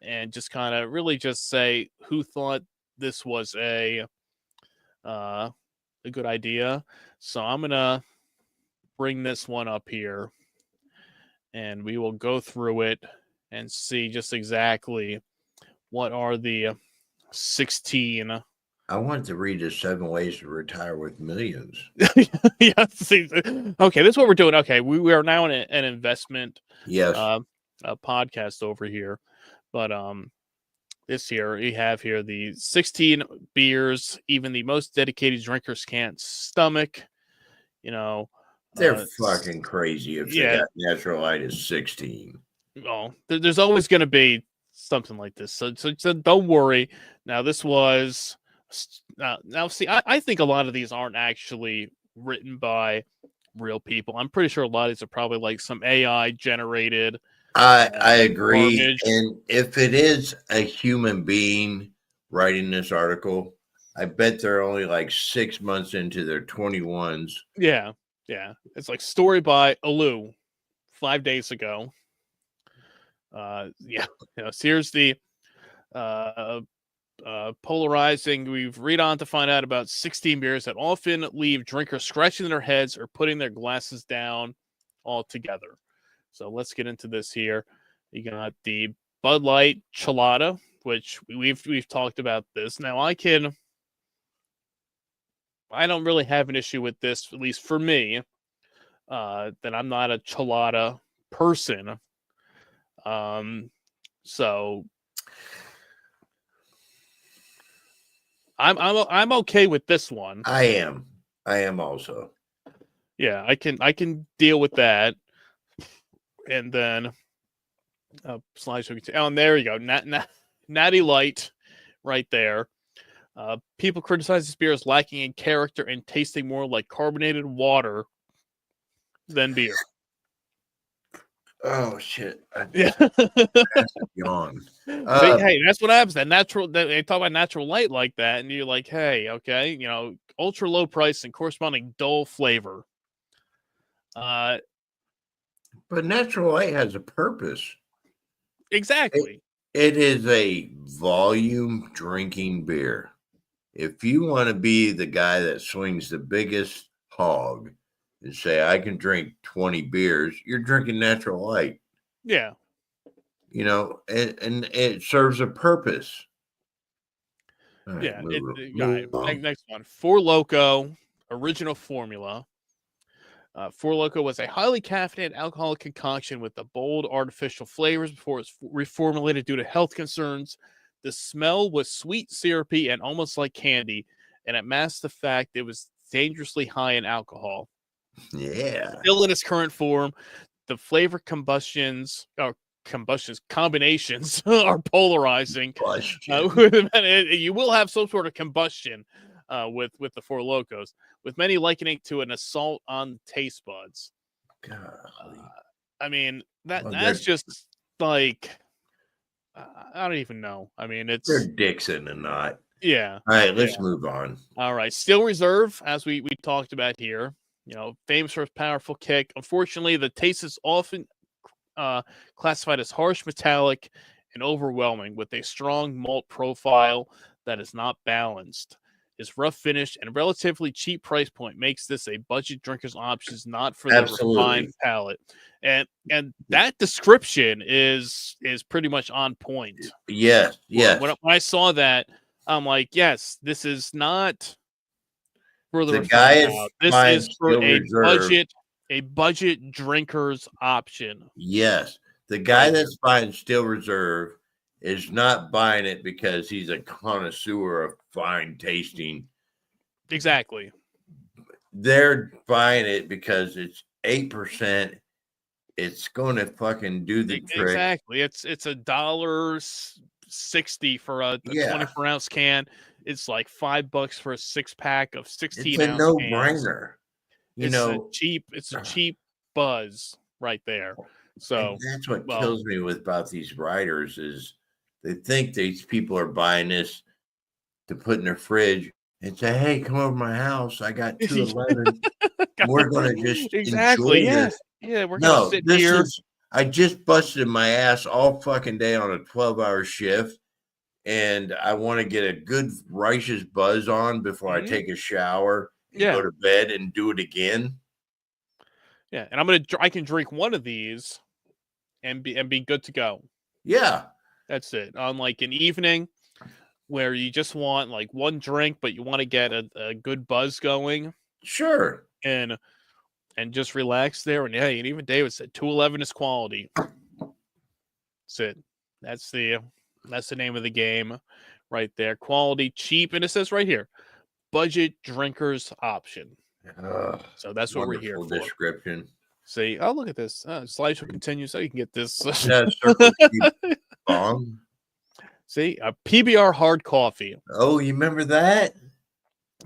and just kind of really just say who thought this was a good idea. So I'm gonna bring this one up here, and we will go through it and see just exactly what are the 16. I want to read the 7 Ways to Retire with Millions. Yeah. See, okay, this is what we're doing. Okay, we are now in an investment Yes. podcast over here, but this here we have here the 16 beers even the most dedicated drinkers can't stomach. You know, They're fucking crazy if they got Natural Light at 16. Well, there's always going to be something like this. So don't worry. Now, this was now. See, I think a lot of these aren't actually written by real people. I'm pretty sure a lot of these are probably like some AI generated. I agree. garbage. And if it is a human being writing this article, I bet they're only like 6 months into their 21s. Yeah. It's like story by Alu 5 days ago. So here's the polarizing. We've read on to find out about 16 beers that often leave drinkers scratching their heads or putting their glasses down altogether. So let's get into this here. You got the Bud Light Chelada, which we've talked about this. Now I don't really have an issue with this, at least for me. That I'm not a Chelada person. So I'm okay with this one. I am also. Yeah, I can deal with that. And then slideshow. Oh, and there you go. Natty Light right there. People criticize this beer as lacking in character and tasting more like carbonated water than beer. Oh shit! Yeah. Yawn. Hey, that's what happens. They talk about natural light like that, and you're like, hey, okay, ultra low price and corresponding dull flavor. But Natural Light has a purpose. Exactly. It is a volume drinking beer. If you want to be the guy that swings the biggest hog and say, I can drink 20 beers, you're drinking Natural Light. Yeah. And it serves a purpose. Right, yeah. Next one. Four Loko original formula. Four Loko was a highly caffeinated alcoholic concoction with the bold artificial flavors before it was reformulated due to health concerns. The smell was sweet, syrupy, and almost like candy, and it masked the fact it was dangerously high in alcohol. Yeah. Still in its current form, the flavor combinations are polarizing. You will have some sort of combustion with the Four Locos, with many likening to an assault on taste buds. I mean, that's just like, I don't even know. I mean, they're dicks in a knot. Yeah. All right, let's move on. All right, Still Reserve, as we talked about here. Famous for its powerful kick. Unfortunately, the taste is often classified as harsh, metallic, and overwhelming, with a strong malt profile that is not balanced. Its rough finish and relatively cheap price point makes this a budget drinker's option, not for the refined palate. And that description is pretty much on point. Yes. When I saw that, I'm like, yes, this is not for the guy palate. This is for a budget drinker's option. Yes. The guy that's buying Still Reserve is not buying it because he's a connoisseur of fine tasting. Exactly. They're buying it because it's 8%. It's going to fucking do the trick. Exactly. It's $1.60 for a 24-ounce can. It's like $5 for a 6-pack of 16-ounce. It's a no-brainer. It's a cheap buzz right there. So and that's what kills me about these writers is they think these people are buying this to put in their fridge and say, hey, come over to my house. I got 211. we're gonna just Exactly. enjoy Yeah. this. Yeah. We're gonna No, sit this here. is. I just busted my ass all fucking day on a 12-hour shift, and I want to get a good righteous buzz on before I Mhm. take a shower and Yeah. go to bed and do it again. Yeah. And I can drink one of these and be good to go. Yeah, That's it. On like an evening where you just want like one drink, but you want to get a good buzz going sure. and just relax there. And hey, and even David said 211 is quality. That's it. That's the name of the game right there. Quality, cheap, and it says right here, budget drinkers option. So that's what we're here Wonderful for. description. See, oh look at this. Slideshow continues, so you can get this. Yeah, Circle T Bong. See, a PBR hard coffee, Oh, you remember that?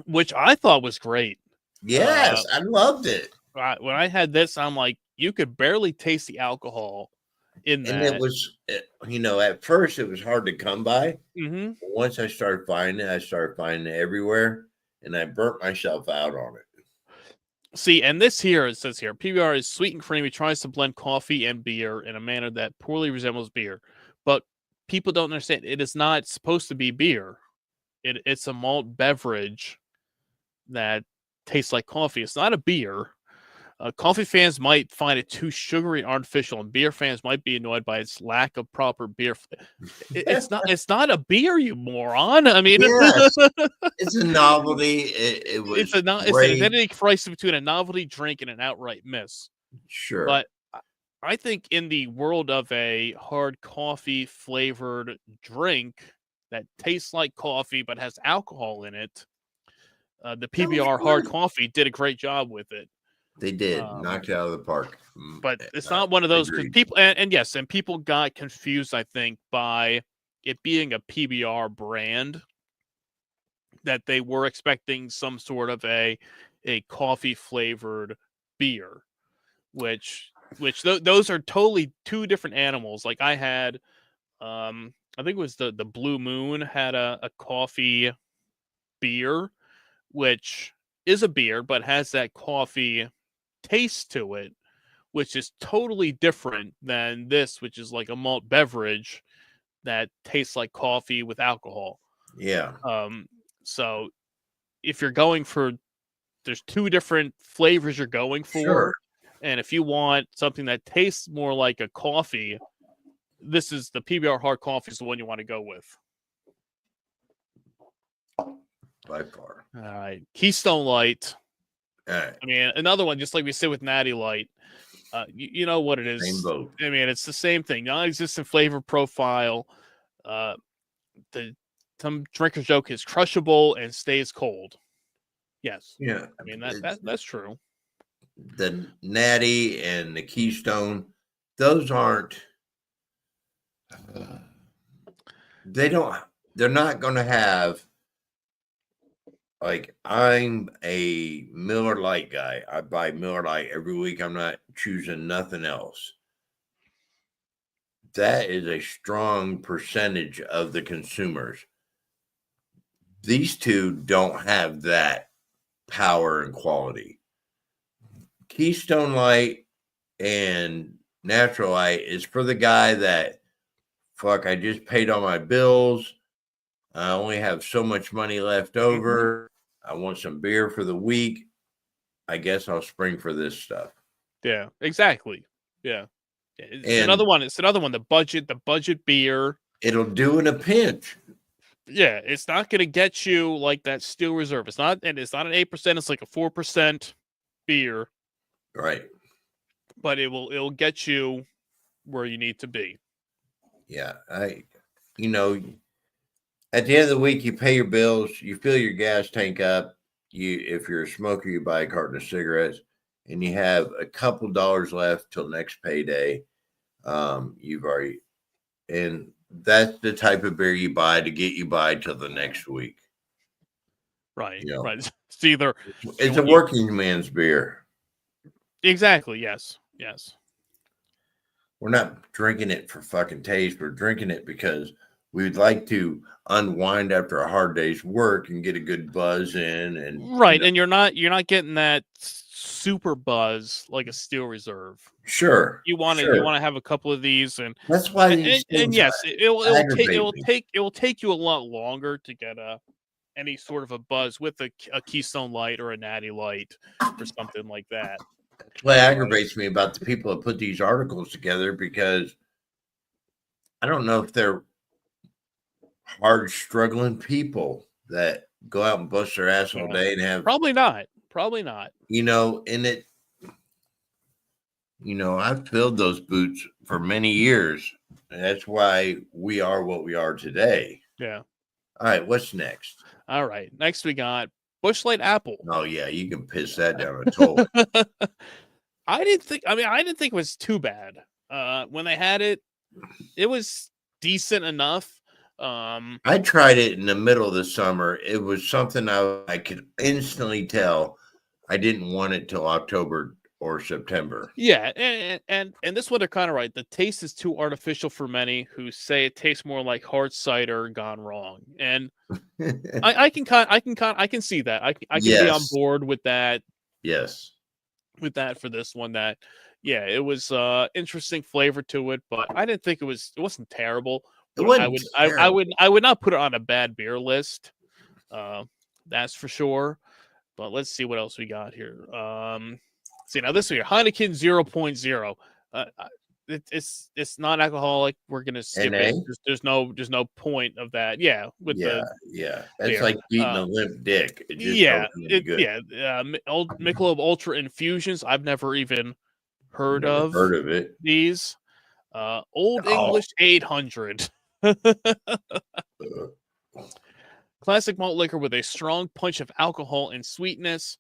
which I thought was great. Yes, I loved it. When I had this, I'm like, you could barely taste the alcohol in And that. it was, at first it was hard to come by. Mm-hmm. Once I started finding it everywhere, and I burnt myself out on it. See, and this here, it says here, PBR is sweet and creamy, tries to blend coffee and beer in a manner that poorly resembles beer. But people don't understand, it is not supposed to be beer. It's a malt beverage that tastes like coffee. It's not a beer. Coffee fans might find it too sugary and artificial, and beer fans might be annoyed by its lack of proper beer. It's not. It's not a beer, you moron. I mean, Yes, it's a novelty. It was it's an great. identity crisis between a novelty drink and an outright miss. Sure. But I think in the world of a hard coffee flavored drink that tastes like coffee but has alcohol in it, the PBR hard coffee did a great job with it. They did. Knocked it out of the park. But it's not one of those because Agreed. people and yes, and people got confused, I think, by it being a PBR brand, that they were expecting some sort of a coffee flavored beer, which those are totally two different animals. Like I had, I think it was the Blue Moon had a coffee beer, which is a beer but has that coffee taste to it, which is totally different than this, which is like a malt beverage that tastes like coffee with alcohol. Yeah. So if you're going for, there's two different flavors you're going for. Sure. And if you want something that tastes more like a coffee, this is the PBR hard coffee is the one you want to go with. By far. All right. Keystone Light. All right. I mean, another one, just like we said with Natty Light. You know what it is. Same boat. I mean, it's the same thing. Non-existent flavor profile. Some drinkers joke is crushable and stays cold. Yes. Yeah. I mean, that's true. The Natty and the Keystone, those aren't. They're not going to have. Like, I'm a Miller Lite guy. I buy Miller Lite every week. I'm not choosing nothing else. That is a strong percentage of the consumers. These two don't have that power and quality. Keystone Light and Natural Light is for the guy that, fuck, I just paid all my bills. I only have so much money left over. I want some beer for the week. I guess I'll spring for this stuff. Yeah, exactly. Yeah. It's another one. The budget beer. It'll do in a pinch. Yeah, it's not going to get you like that Steel Reserve. It's not an 8%. It's like a 4% beer. Right. But it'll get you where you need to be. Yeah, at the end of the week, you pay your bills, you fill your gas tank up. If you're a smoker, you buy a carton of cigarettes, and you have a couple dollars left till next payday. And that's the type of beer you buy to get you by till the next week. Right. Right. It's a working man's beer. Exactly. Yes. Yes. We're not drinking it for fucking taste. We're drinking it because we'd like to unwind after a hard day's work and get a good buzz in, and Right, and you're not getting that super buzz like a Steel Reserve. sure, You want sure. to have a couple of these, and That's why these things yes, it will aggravate me. take you a lot longer to get any sort of a buzz with a Keystone Light or a Natty Light or something like that. That's what aggravates me about the people that put these articles together, because I don't know if they're hard struggling people that go out and bust their ass all day and have Probably not. I've filled those boots for many years. And that's why we are what we are today. Yeah. All right, what's next? All right. Next we got Busch Light Apple. Oh yeah, you can piss that down a toilet. I didn't think it was too bad. When they had it, it was decent enough. I tried it in the middle of the summer. It was something I could instantly tell I didn't want it till October or September. Yeah, and this one they're kind of right. The taste is too artificial for many who say it tastes more like hard cider gone wrong. And I can see that. I can be on board with that. Yes. With that for this one, that it was interesting flavor to it, but I didn't think it wasn't terrible. I would not put it on a bad beer list. That's for sure. But let's see what else we got here. See, now this here, Heineken 0.0. It's non-alcoholic. We're gonna skip it. There's no point of that. Yeah, that's beer. Like eating a limp dick. It just Michelob Ultra infusions. I've never even heard of it. These Old English 800. Classic malt liquor with a strong punch of alcohol and sweetness.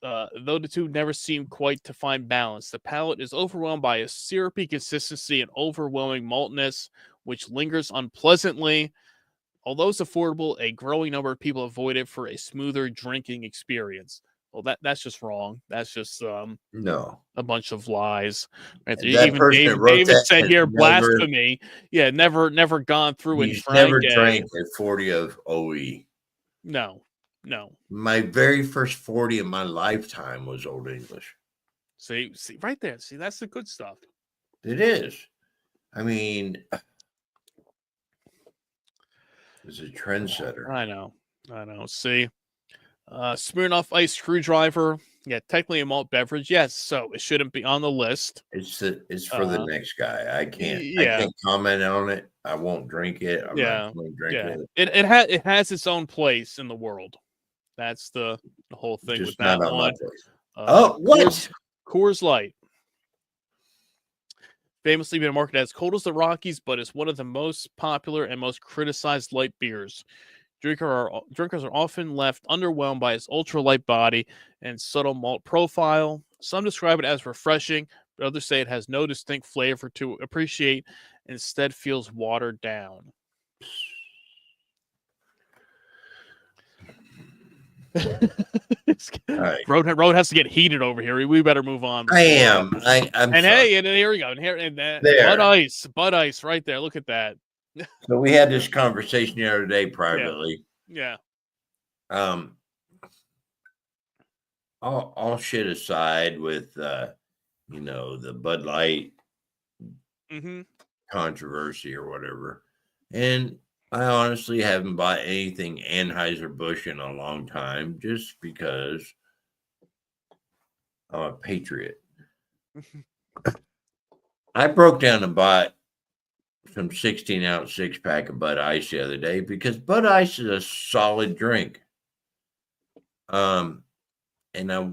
Though the two never seem quite to find balance, the palate is overwhelmed by a syrupy consistency and overwhelming maltness, which lingers unpleasantly. Although it's affordable, a growing number of people avoid it for a smoother drinking experience. Well, that's just wrong. That's just no, a bunch of lies. Right there. That Even David said here, blasphemy. Yeah, never gone through and never drank a 40 of OE. No. My very first 40 of my lifetime was Old English. See right there. See, that's the good stuff. It is. I mean, it's a trendsetter. I know. See, Smirnoff Ice Screwdriver. Yeah, technically a malt beverage. Yes, so it shouldn't be on the list. It's for the next guy. I can't comment on it. I won't drink it. I'm not going to drink it. It has its own place in the world. That's the whole thing Just with that not on one. What? Coors Light. Famously been marketed as cold as the Rockies, but it's one of the most popular and most criticized light beers. Drinkers are often left underwhelmed by its ultra-light body and subtle malt profile. Some describe it as refreshing, but others say it has no distinct flavor to appreciate and instead feels watered down. Right. Road has to get heated over here. We better move on. I'm Hey, and here we go. Bud Ice right there. Look at that. So we had this conversation the other day privately. Yeah. All shit aside with the Bud Light controversy or whatever, and I honestly haven't bought anything Anheuser-Busch in a long time, just because I'm a patriot. I broke down and bought some 16-ounce 6-pack of Bud Ice the other day because Bud Ice is a solid drink. And I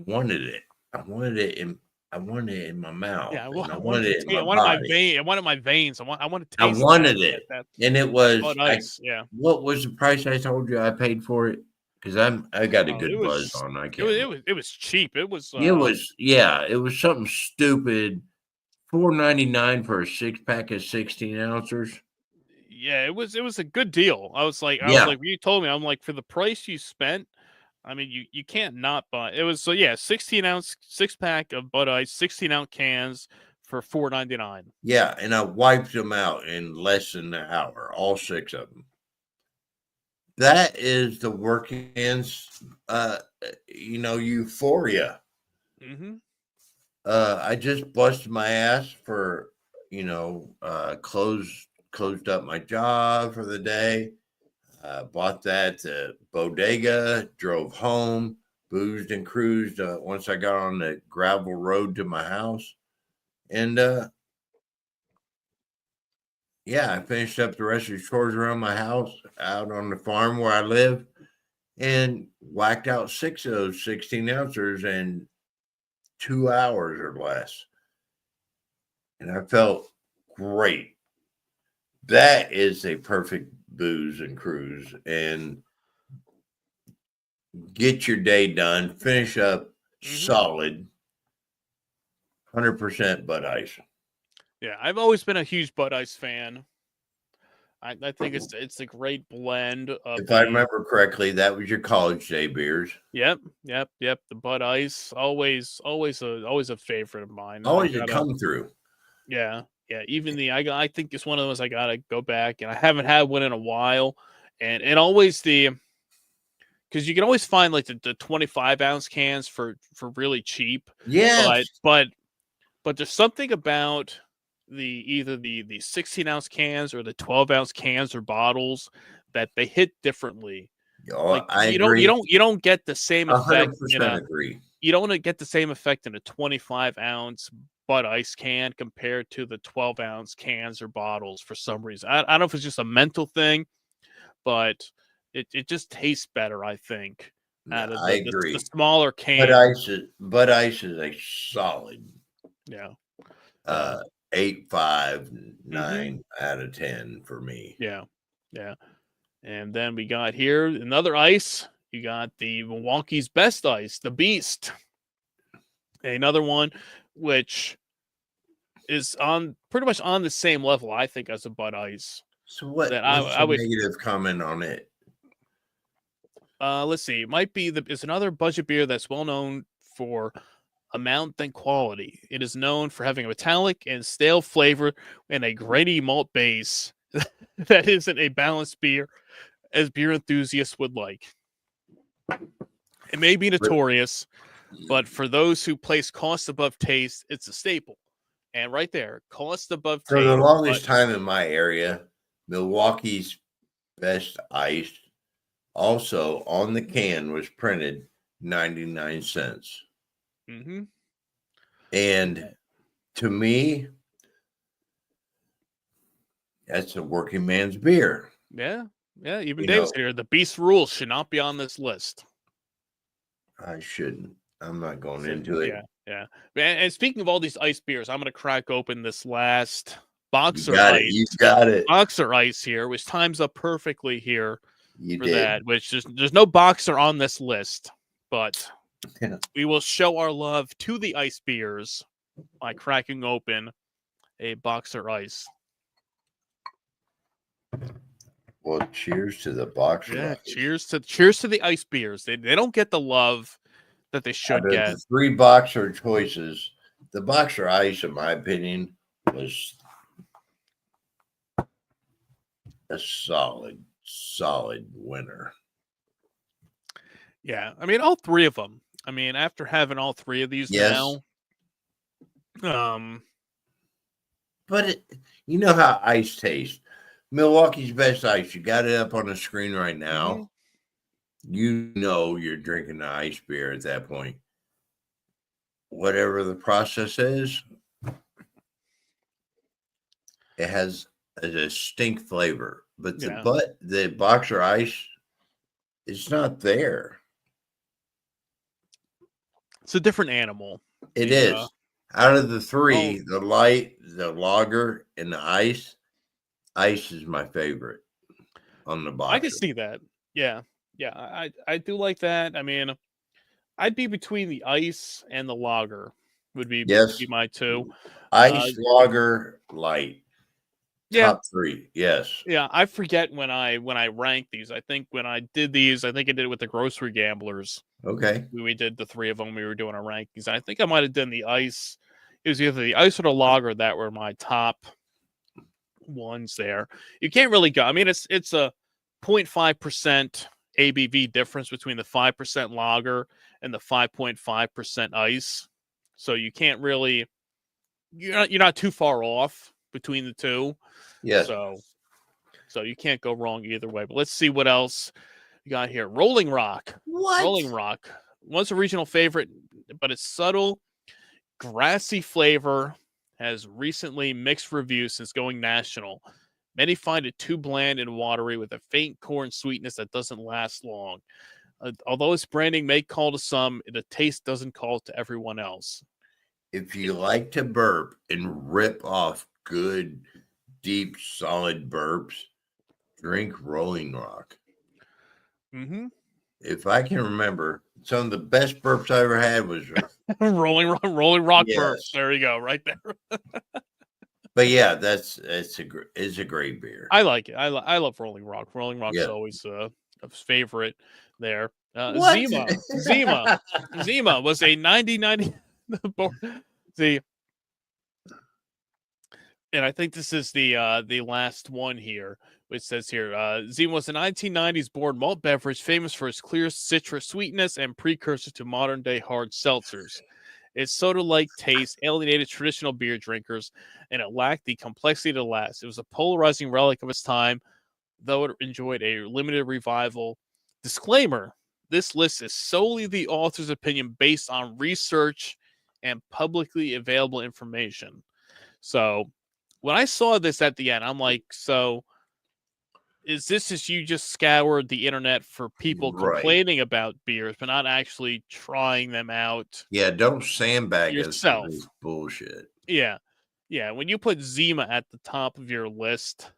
wanted it. I wanted it in my mouth. Yeah, well, I wanted it in my body. I wanted my veins. I want to taste. I wanted it, and it was Bud Ice. What was the price I told you I paid for it? Because I got a good buzz on. I can't. It was cheap. It was something stupid. $4.99 for a 6-pack of 16 ounces. Yeah, it was a good deal. I was like, when you told me, I'm like, for the price you spent, I mean, you can't not buy. It was 16-ounce 6-pack of Bud Ice, 16-ounce cans for $4.99. Yeah, and I wiped them out in less than an hour, all 6 of them. That is the working man's, euphoria. Mm-hmm. I just busted my ass for, closed up my job for the day. Bought that bodega, drove home, boozed and cruised once I got on the gravel road to my house. And I finished up the rest of the chores around my house, out on the farm where I live, and whacked out 6 of those 16 ounces in 2 hours or less. And I felt great. That is a perfect booze and cruise. And get your day done, finish up solid, 100% Bud Ice. Yeah, I've always been a huge Bud Ice fan. I think it's a great blend of. If I remember correctly, that was your college day beers. Yep. The Bud Ice, always a favorite of mine. Always a come through. Yeah. Even I think it's one of those I gotta go back, and I haven't had one in a while, and always because you can always find like the 25-ounce cans for really cheap. Yes, but there's something about either the 16-ounce cans or the 12-ounce cans or bottles that they hit differently. I agree. You don't get the same effect. 100% agree. You don't get the same effect in a 25-ounce Bud Ice can compared to the 12-ounce cans or bottles for some reason. I don't know if it's just a mental thing, but it just tastes better, I think. Out of I agree. The smaller can. Bud Ice is a solid. Yeah. 8, 5, 9 out of 10 for me. Yeah. And then we got here another ice. You got the Milwaukee's Best Ice, the Beast. Another one which is pretty much on the same level, I think, as a Bud Ice. So what's the negative comment on it? Let's see. It might be it's another budget beer that's well known for amount than quality. It is known for having a metallic and stale flavor and a grainy malt base that isn't a balanced beer as beer enthusiasts would like. It may be notorious, but for those who place cost above taste, it's a staple. And right there, cost above taste. For the longest time in my area, Milwaukee's Best Ice also on the can was printed 99 cents. Mm-hmm. And to me, that's a working man's beer. Yeah. Even Dave's here. The Beast rules should not be on this list. I shouldn't. I'm not going into it. Yeah. And speaking of all these ice beers, I'm going to crack open this last Boxer Ice. You got it. Boxer Ice here, which times up perfectly here for that. Which there's no Boxer on this list, but we will show our love to the ice beers by cracking open a Boxer Ice. Well, cheers to the Boxer. Yeah, Ice. cheers to the ice beers. They don't get the love that they should get. The 3 Boxer choices, the Boxer Ice, in my opinion, was a solid winner. Yeah, I mean, all 3 of them. I mean, after having all 3 of these now, but you know how ice tastes. Milwaukee's Best Ice. You got it up on the screen right now. You know you're drinking the ice beer at that point. Whatever the process is, it has a distinct flavor. But the Boxer Ice, it's not there. It's a different animal. It is. Out of the 3, the light, the lager, and the ice is my favorite on the Boxer. I can see that. Yeah. I do like that. I mean, I'd be between the ice and the lager. Would be my 2. Ice, lager, light. Yeah. Top 3, yes. Yeah, I forget when I ranked these. I think when I did these, I think I did it with the Grocery Gamblers. Okay. We did the 3 of them. We were doing our rankings. I think I might have done the ice It was either the ice or the lager that were my top ones there. You can't really go. I mean, it's a 0.5% ABV difference between the 5% lager and the 5.5% ice. So you can't really you're not too far off between the two. Yes. So you can't go wrong either way. But let's see what else you got here. Rolling Rock. What? Rolling Rock. Once a regional favorite, but it's subtle, grassy flavor, has recently mixed reviews since going national. Many find it too bland and watery with a faint corn sweetness that doesn't last long. Although its branding may call to some, the taste doesn't call to everyone else. If you like to burp and rip off good, deep, solid burps, drink Rolling Rock. Mm-hmm. If I can remember, some of the best burps I ever had was Rolling Rock Yes. burps. There you go, right there. But yeah, it's a great beer. I like it. I love Rolling Rock. Rolling Rock's Yeah. always a favorite there. What? Zima was a 1990. See, and I think this is the last one here, which says here, Zima was a 1990s born malt beverage famous for its clear citrus sweetness and precursor to modern day hard seltzers. Its soda-like taste alienated traditional beer drinkers, and it lacked the complexity to last. It was a polarizing relic of its time, though it enjoyed a limited revival. Disclaimer: this list is solely the author's opinion based on research and publicly available information. So, when I saw this at the end, I'm like, so is this as you just scoured the internet for people Right. complaining about beers, but not actually trying them out? Yeah, don't sandbag us Yourself. with this bullshit. Yeah. When you put Zima at the top of your list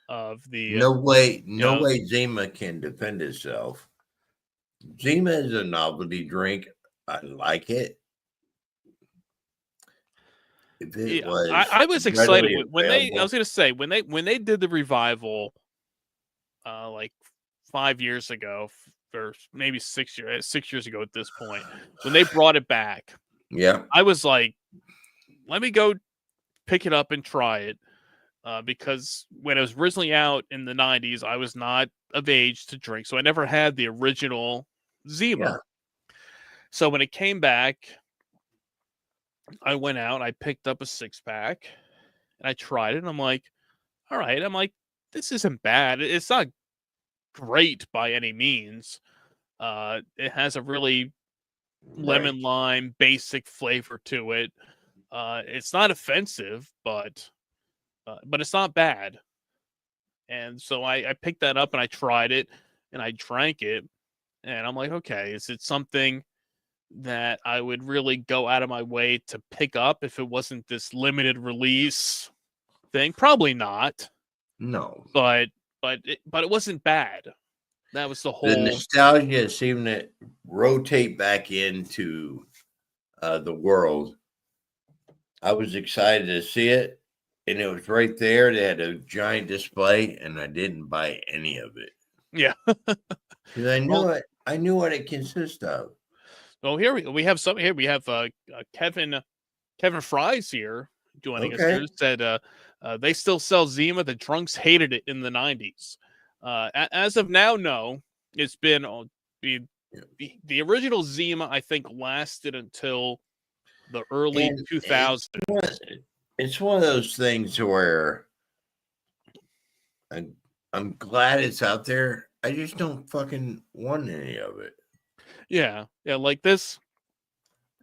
of the No way Zima can defend itself. Zima is a novelty drink. I like it. If it was, I was excited readily when they. I available- was going to say when they did the revival, like 5 years ago, or maybe 6 years ago at this point, when they brought it back, Yeah, I was like, let me go pick it up and try it, because when it was originally out in the 90s, I was not of age to drink, so I never had the original Zima. Yeah. So when it came back, I went out, I picked up a 6-pack, and I tried it, and I'm like, all right. I'm like, this isn't bad. It's not great by any means. It has a really lemon lime basic flavor to it. It's not offensive, but it's not bad. And so I picked that up and I tried it and I drank it, and I'm like, okay, is it something that I would really go out of my way to pick up if it wasn't this limited release thing? Probably not. No, But it wasn't bad. That was the whole. the nostalgia seemed to rotate back into the world. I was excited to see it, and it was right there. They had a giant display, and I didn't buy any of it. Yeah, because I knew it. I knew what it consists of. Well, here we have some. Here we have Kevin Fries here joining us. Okay. Here, said they still sell Zima. The drunks hated it in the 90s. As of now, no. It's been the original Zima, I think, lasted until the early And 2000s. It's one of those things where I'm glad it's out there. I just don't fucking want any of it. Yeah, like this.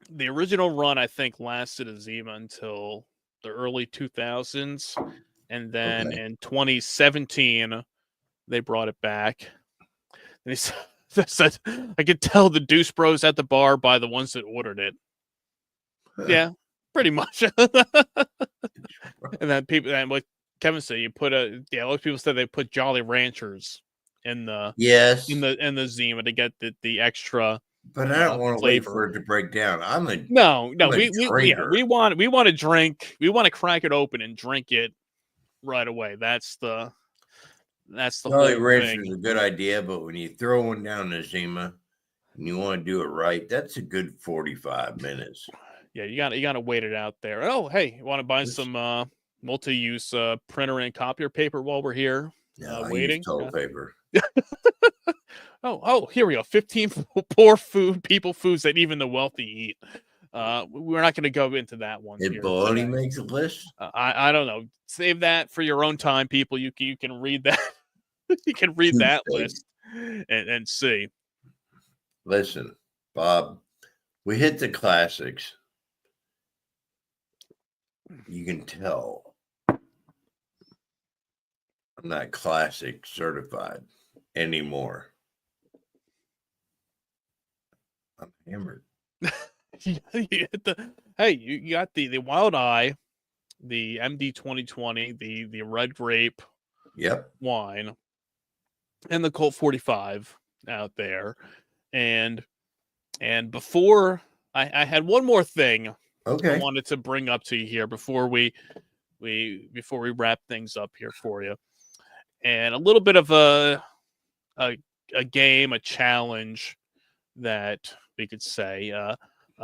The original run, I think, lasted a Zima until the early 2000s, and then in 2017 they brought it back. And they said, I could tell the Deuce Bros at the bar by the ones that ordered it. Yeah, pretty much. And then people, and what Kevin said, you put a most people said they put Jolly Ranchers in the in the Zima to get the extra. But I don't want to wait flavor. for it to break down. No. I'm a We want to drink. We want to crack it open and drink it right away. That's the Jolly whole Rancher thing. is a good idea, but when you throw one down the Zima and you want to do it right, that's a good 45 minutes. Yeah, you gotta wait it out there. Oh, hey, you want to buy some multi-use printer and copier paper while we're here No, I use waiting? toilet paper. Oh, here we go. 15 people foods that even the wealthy eat. We're not going to go into that one If here bologna today. makes a list, I don't know. Save that for your own time, people. You can read that. You can read that Tuesday. list and see. Listen, Bob, we hit the classics. You can tell I'm not classic certified anymore. I'm hammered. You hit hey, you got the Wild Eye, the MD 2020, the Red Grape Yep. wine, and the Colt 45 out there. And before I had one more thing I Okay. wanted to bring up to you here before we wrap things up here for you. And a little bit of a game, a challenge that we could say.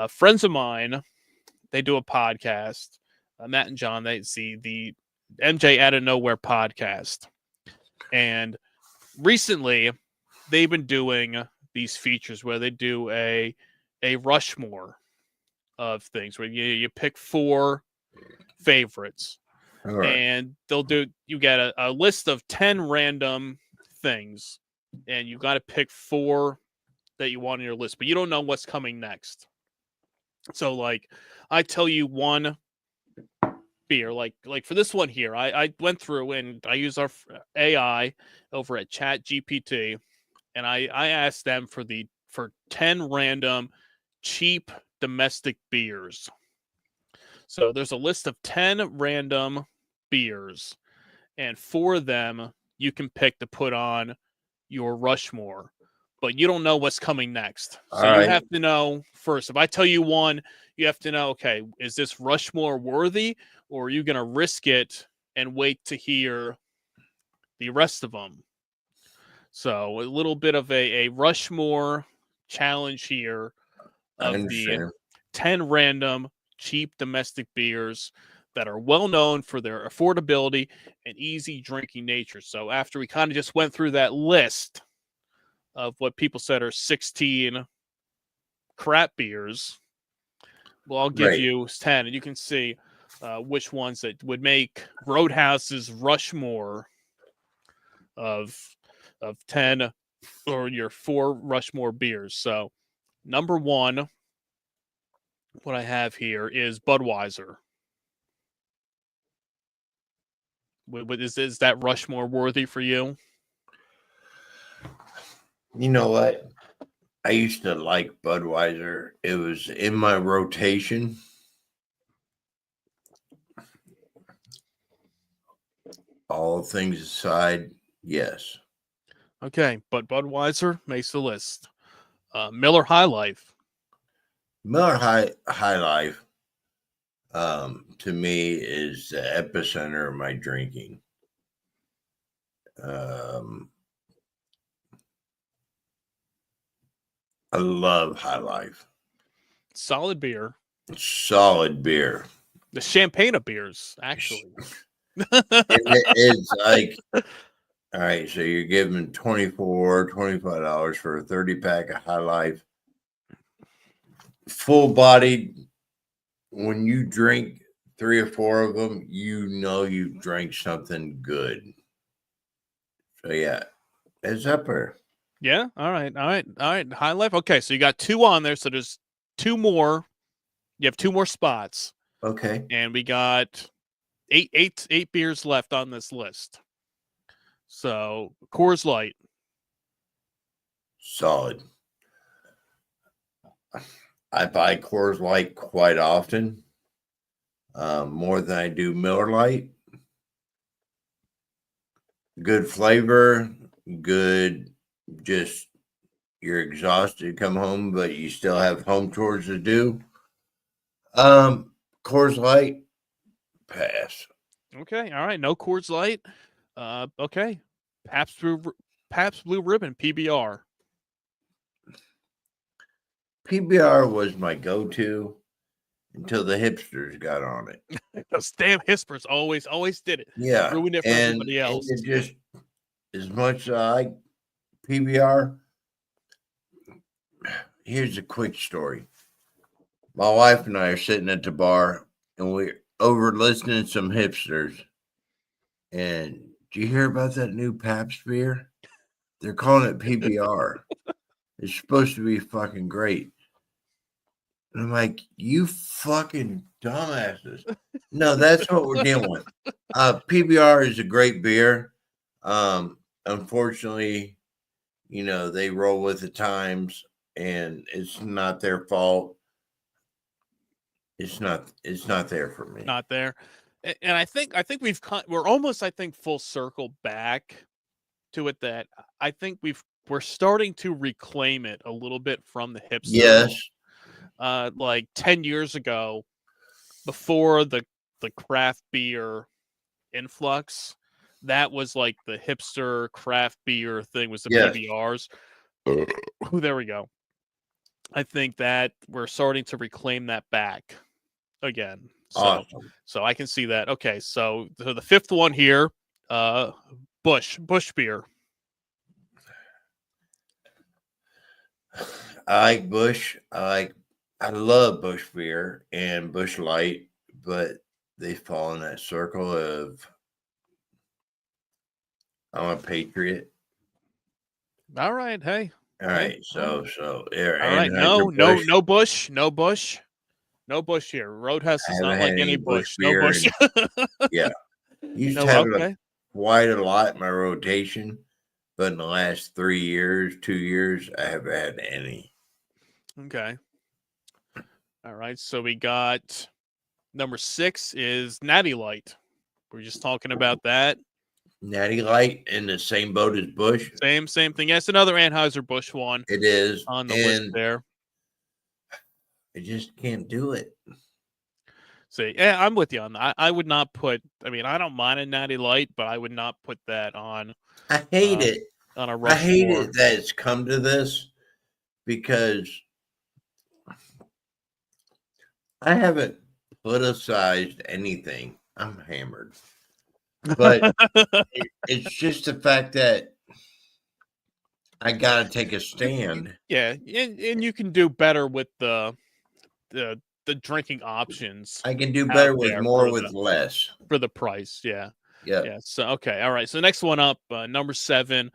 Friends of mine, they do a podcast. Matt and John, they see the MJ Out of Nowhere podcast. And recently, they've been doing these features where they do a Rushmore of things where you pick 4 favorites. All right. And you get a list of 10 random things, and you got to pick 4 that you want on your list, but you don't know what's coming next. So, like, I tell you one beer, like for this one here, I went through and I used our AI over at Chat GPT, and I asked them for 10 random cheap domestic beers. So there's a list of 10 random beers, and 4 of them you can pick to put on your Rushmore, but you don't know what's coming next. So you have to know first. If I tell you one, you have to know, okay, is this Rushmore worthy, or are you going to risk it and wait to hear the rest of them? So a little bit of a Rushmore challenge here of the 10 random cheap domestic beers that are well known for their affordability and easy drinking nature. So after we kind of just went through that list of what people said are 16 crap beers, well, I'll give you 10, and you can see which ones that would make Roadhouse's Rushmore of 10 or your 4 Rushmore beers. So number 1, what I have here is Budweiser. Is that Rushmore worthy for you? You know what? I used to like Budweiser. It was in my rotation. All things aside, yes. Okay, but Budweiser makes the list. Miller High Life. Miller High Life, to me, is the epicenter of my drinking. I love High Life. Solid beer. Solid beer. The champagne of beers, actually. It's like, all right, so you're giving $25 for a 30-pack of High Life. Full-bodied. When you drink 3 or 4 of them, you know you drank something good. So, yeah, it's up there. Yeah, all right. High Life. Okay, so you got 2 on there, so there's 2 more. You have 2 more spots. Okay. And we got eight beers left on this list. So Coors Light. Solid. I buy Coors Light quite often, more than I do Miller Lite. Good flavor, good. Just you're exhausted, come home, but you still have home chores to do. Coors Light, pass. Okay, all right. No Coors Light. Okay. Pabst Blue Ribbon, PBR. PBR was my go-to, until the hipsters got on it. Those damn hispers always did it. Yeah, Ruined it for everybody else. And it just as much as I like PBR. Here's a quick story. My wife and I are sitting at the bar, and we're over listening to some hipsters. And do you hear about that new Pabst beer? They're calling it PBR. It's supposed to be fucking great. And I'm like, you fucking dumbasses. No, that's what we're dealing with. PBR is a great beer. Unfortunately, they roll with the times, and it's not their fault. It's not there for me. Not there. And I think we're almost, I think, full circle back to it, that I think we're starting to reclaim it a little bit from the hipster. Yes. Like 10 years ago, before the craft beer influx, that was like the hipster craft beer thing, was the PBRs. There we go. I think that we're starting to reclaim that back again. So, awesome. So I can see that. Okay, so the fifth one here, Bush beer. I like Bush. I love Bush beer and Bush Light, but they fall in that circle of I'm a patriot. All right, hey. All right, so all right, no Bush here. Roadhouse does not like any Bush. No Bush. Yeah, used to have quite a lot in my rotation, but in the last 2 years, I haven't had any. Okay. All right, so we got number 6 is Natty Light. We were just talking about that. Natty Light in the same boat as Bush. Same thing. Yes, another Anheuser-Busch one. It is on the list there. I just can't do it. See, yeah, I'm with you on that. I would not put. I mean, I don't mind a Natty Light, but I would not put that on. I hate it. On a Rushmore. I hate it that it's come to this, because I haven't politicized anything. I'm hammered. But it's just the fact that I got to take a stand. Yeah, and you can do better with the drinking options. I can do better with more with less. For the price, yeah. Yeah. Yeah. So, okay. All right. So, next one up, number 7,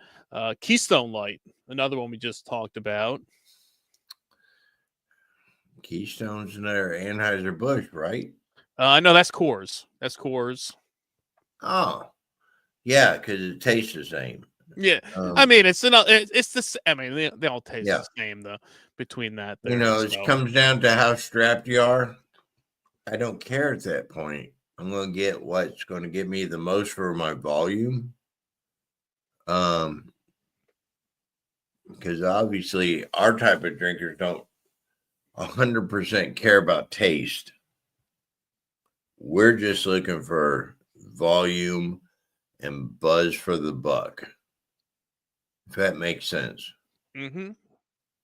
Keystone Light, another one we just talked about. Keystone's another Anheuser-Busch, right? No, that's Coors. Oh, yeah, because it tastes the same. Yeah, I mean, it's the. I mean, they all taste the same though. Between that, it comes down to how strapped you are. I don't care at that point. I'm going to get what's going to give me the most for my volume. Because obviously our type of drinkers don't 100% care about taste. We're just looking for volume and buzz for the buck. If that makes sense. Mm-hmm.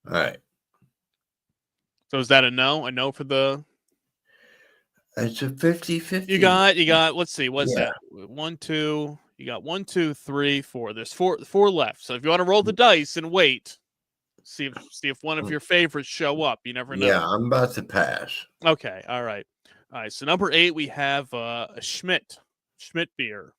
All right. So is that a no? A no for the... It's a 50-50. You got, let's see, what's that? 1, 2, you got 1, 2, 3, 4. There's four left. So if you want to roll the dice and wait, see if one of your favorites show up. You never know. Yeah, I'm about to pass. Okay, all right. All right, so number 8, we have a Schmidt beer.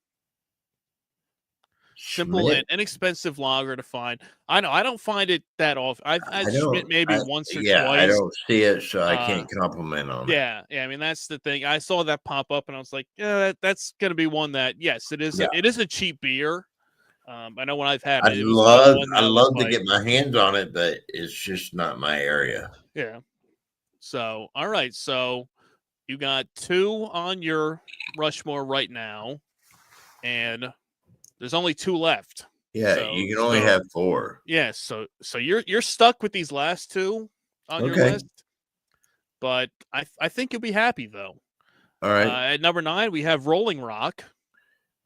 Simple and inexpensive lager to find. I know I don't find it that often. I've had Schmidt maybe once or twice. I don't see it, so I can't compliment on it. Yeah. I mean, that's the thing. I saw that pop up, and I was like, yeah, that's going to be one that, yes, it is. It is a cheap beer. I know when I've had it. I love to get my hands on it, but it's just not my area. Yeah. So, all right. So you got 2 on your Rushmore right now, and there's only 2 left. Yeah, so, you can only have 4. Yeah, so you're stuck with these last 2 on your list. But I think you'll be happy though. All right. At number 9, we have Rolling Rock.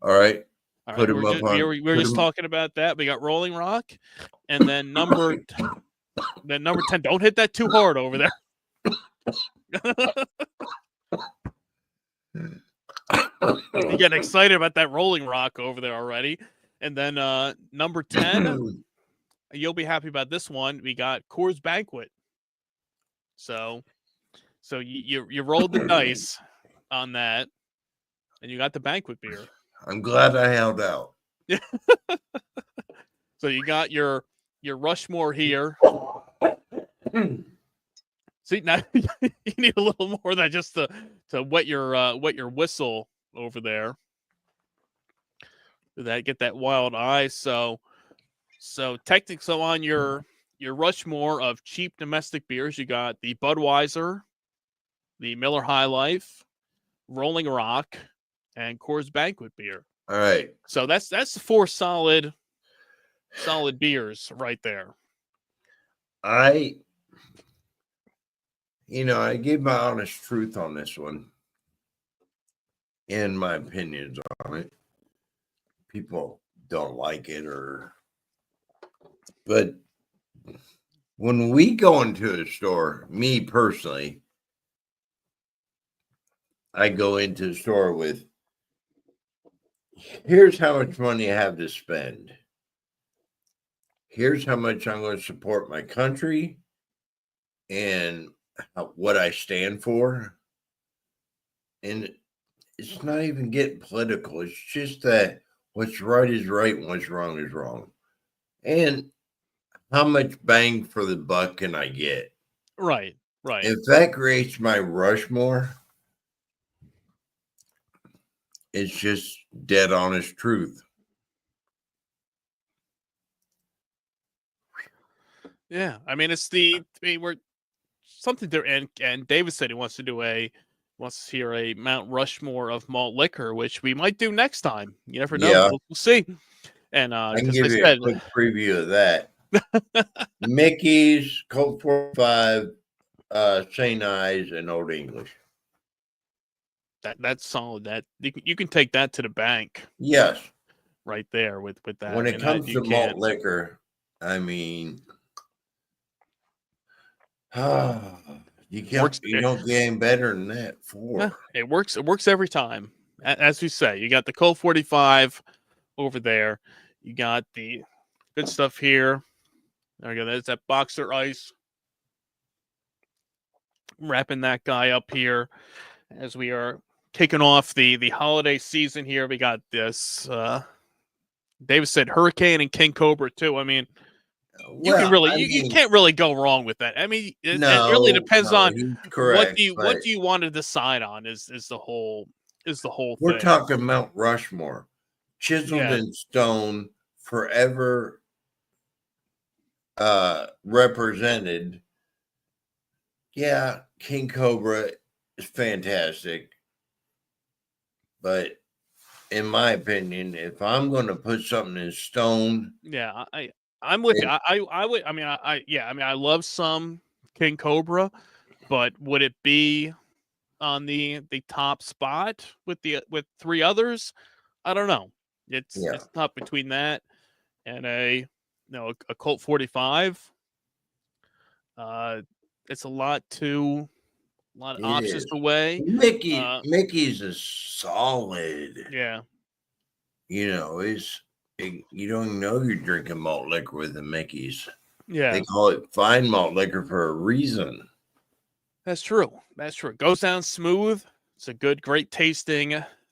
All right. We were just talking about that. We got Rolling Rock, and then number 10. Don't hit that too hard over there. You get excited about that Rolling Rock over there already. And then number 10, you'll be happy about this one. We got Coors Banquet. So you rolled the dice on that, and you got the banquet beer. I'm glad I held out. So you got your Rushmore here. See, now you need a little more than just to wet your whistle over there. That get that wild eye. So technically, so on your Rushmore of cheap domestic beers, you got the Budweiser, the Miller High Life, Rolling Rock, and Coors Banquet beer. All right. So that's 4 solid beers right there. I give my honest truth on this one, and my opinions on it. People don't like it, but when we go into a store, me personally, I go into the store with, here's how much money I have to spend. Here's how much I'm going to support my country and what I stand for. And it's not even getting political. It's just that what's right is right and what's wrong is wrong. And how much bang for the buck can I get? Right. If that creates my Rushmore, it's just dead honest truth. Yeah, I mean we're something there, and David said he wants to hear a Mount Rushmore of malt liquor, which we might do next time. You never know. Yeah. We'll see. And I can give you a quick preview of that. Mickey's, Colt 45, St. Ives, and Old English. That's solid. That you can take that to the bank. Yes, right there with that. When it comes to malt liquor, I mean, you don't get any better than that. It works. It works every time. As we say, you got the Colt 45 over there. You got the good stuff here. There we go. There's that Boxer Ice. Wrapping that guy up here as we are kicking off the holiday season here. We got this. David said Hurricane and King Cobra too. I mean, you can't really go wrong with that. I mean, it really depends on what do you want to decide on is the whole thing. We're talking Mount Rushmore, chiseled in stone, forever represented. Yeah, King Cobra is fantastic, but in my opinion, if I'm going to put something in stone, I'm with you. I love some King Cobra, but would it be on the top spot with 3 others? I don't know. It's tough between that and a Colt 45. It's a lot of options to weigh. Mickey's is solid. Yeah. You don't even know you're drinking malt liquor with the Mickey's. Yeah. They call it fine malt liquor for a reason. That's true. It goes down smooth. It's a great tasting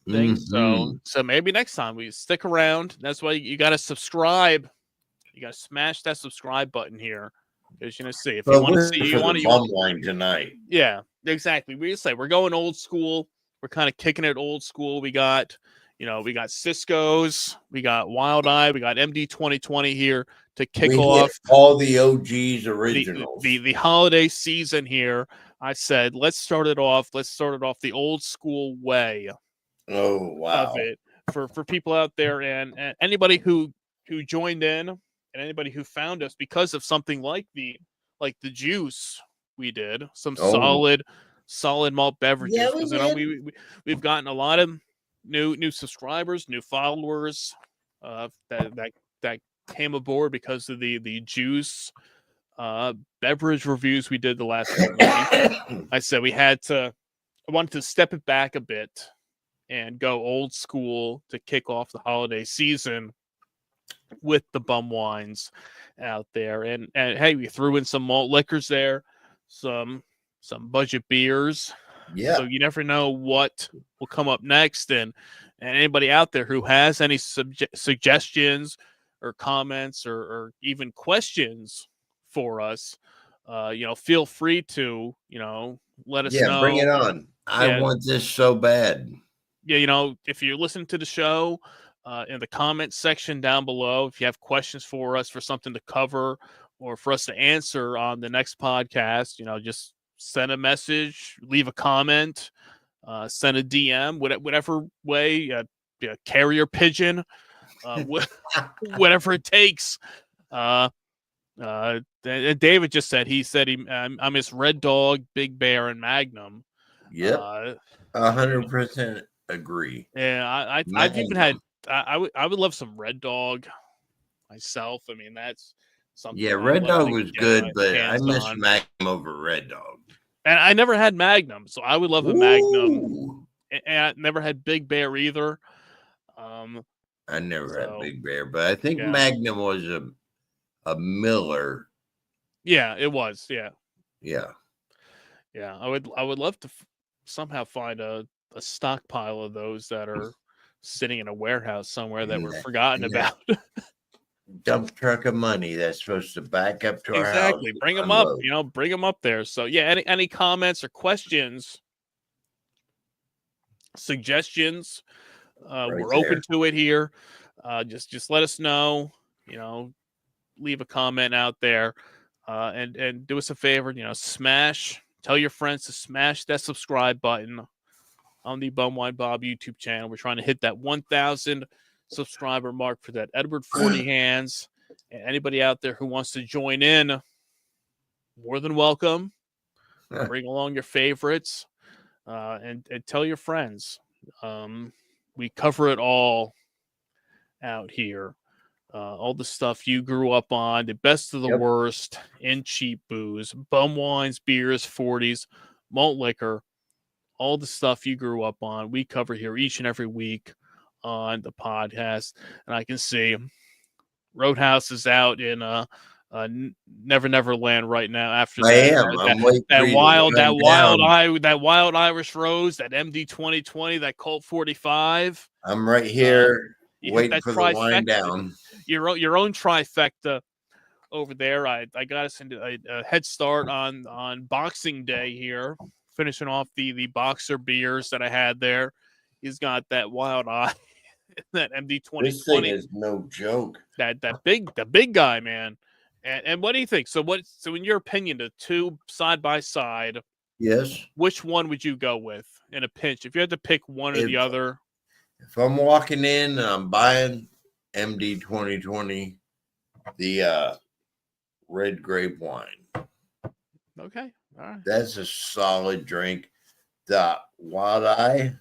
thing. Mm-hmm. So maybe next time we stick around. That's why you got to subscribe. You got to smash that subscribe button here. Because you see, if you want to see, you want to wine tonight. Yeah, exactly. We just say we're going old school. We're kind of kicking it old school. We got Cisco's, we got Wild Eye, we got MD 2020 here to kick off all the OGs originals. The holiday season here. I said let's start it off the old school way. Oh wow. Of it for people out there and anybody who joined in. And anybody who found us because of something like the juice we did, some solid malt beverages. Yeah, we've gotten a lot of new subscribers, new followers that came aboard because of the juice beverage reviews we did the last couple of weeks. I said I wanted to step it back a bit and go old school to kick off the holiday season with the bum wines out there. And hey, we threw in some malt liquors there, some budget beers. Yeah. So you never know what will come up next. And anybody out there who has any suggestions or comments or even questions for us, feel free to, let us know. Bring it on. I want this so bad. Yeah, if you're listening to the show, in the comments section down below, if you have questions for us for something to cover or for us to answer on the next podcast, just send a message, leave a comment, send a DM, whatever way, carrier pigeon, whatever it takes. David just said I miss Red Dog, Big Bear, and Magnum. Yep, 100% agree. Yeah, I've even had. I would love some Red Dog myself. I mean, that's something. Yeah, Red Dog was good, but I miss Magnum over Red Dog. And I never had Magnum, so I would love a Magnum. And I never had Big Bear either. I never had Big Bear, but I think Magnum was a Miller. Yeah, it was. Yeah. I would love to somehow find a stockpile of those that are sitting in a warehouse somewhere that we're forgotten about. Dump truck of money that's supposed to back up to our house. Exactly. Bring them up, bring them up there. So yeah, any comments or questions, suggestions, we're open to it here. Just let us know, leave a comment out there, and do us a favor, tell your friends to smash that subscribe button on the Bum Wine Bob YouTube channel. We're trying to hit that 1,000 subscriber mark for that Edward 40 hands. And anybody out there who wants to join in, more than welcome. Bring along your favorites, and tell your friends. We cover it all out here. All the stuff you grew up on, the best of the worst in cheap booze, bum wines, beers, 40s, malt liquor, all the stuff you grew up on. We cover here each and every week on the podcast. And I can see Roadhouse is out in Never Never Land right now after that wild Irish Rose, that MD 2020, that Colt 45. I'm right here waiting for the wind down. Your own trifecta over there. I got us into a head start on Boxing Day here, finishing off the boxer beers that I had there. He's got that Wild Eye, that MD 2020. This thing is no joke. The big guy, man. And what do you think? So in your opinion, the two side by side, yes, which one would you go with in a pinch if you had to pick one or the other? If I'm walking in and I'm buying MD 2020, the red grape wine. Okay. All right. That's a solid drink. The Wild Eye,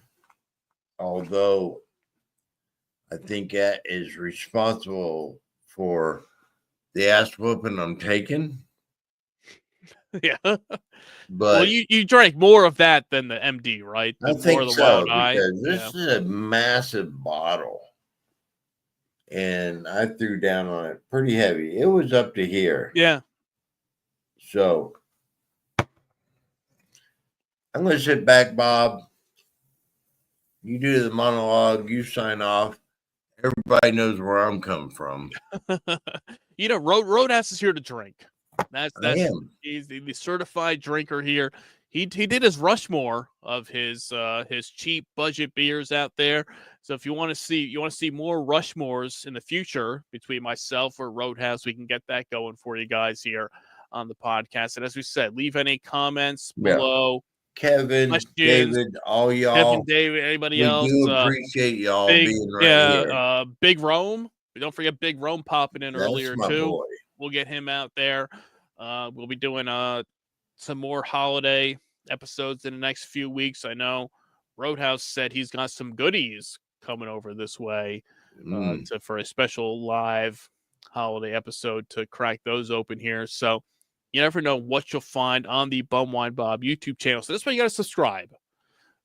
although I think that is responsible for the ass whooping I'm taking. Yeah. But you drank more of that than the MD, right? I think more so, because this is a massive bottle. And I threw down on it pretty heavy. It was up to here. Yeah. So I'm going to sit back, Bob. You do the monologue. You sign off. Everybody knows where I'm coming from. Roadhouse is here to drink. He's the certified drinker here. He did his Rushmore of his cheap budget beers out there. So if you want to see more Rushmores in the future between myself or Roadhouse, we can get that going for you guys here on the podcast. And as we said, leave any comments below. Kevin, David, all y'all. Kevin, David, anybody else. We do appreciate y'all being here. Big Rome. Don't forget Big Rome popping in earlier too. Boy. We'll get him out there. We'll be doing some more holiday episodes in the next few weeks. I know Roadhouse said he's got some goodies coming over this way for a special live holiday episode to crack those open here. So you never know what you'll find on the Bum Wine Bob YouTube channel. So that's why you got to subscribe.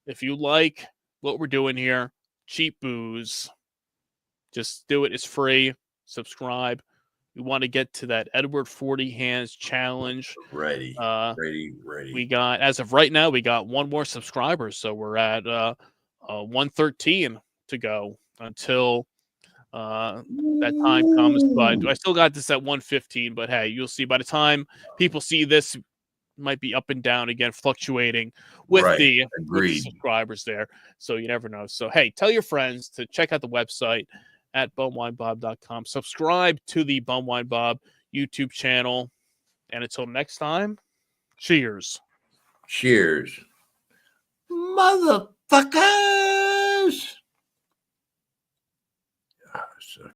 If you like what we're doing here. Cheap booze. Just do it. It's free. Subscribe. We want to get to that Edward 40 hands challenge. Ready. We got, as of right now, we got one more subscriber. So we're at 113 to go until that time comes. But I still got this at 115. But hey, you'll see by the time people see this, it might be up and down again, fluctuating with the subscribers there. So you never know. So hey, tell your friends to check out the website at bumwinebob.com. Subscribe to the Bumwine Bob YouTube channel. And until next time, cheers. Cheers. Motherfuckers!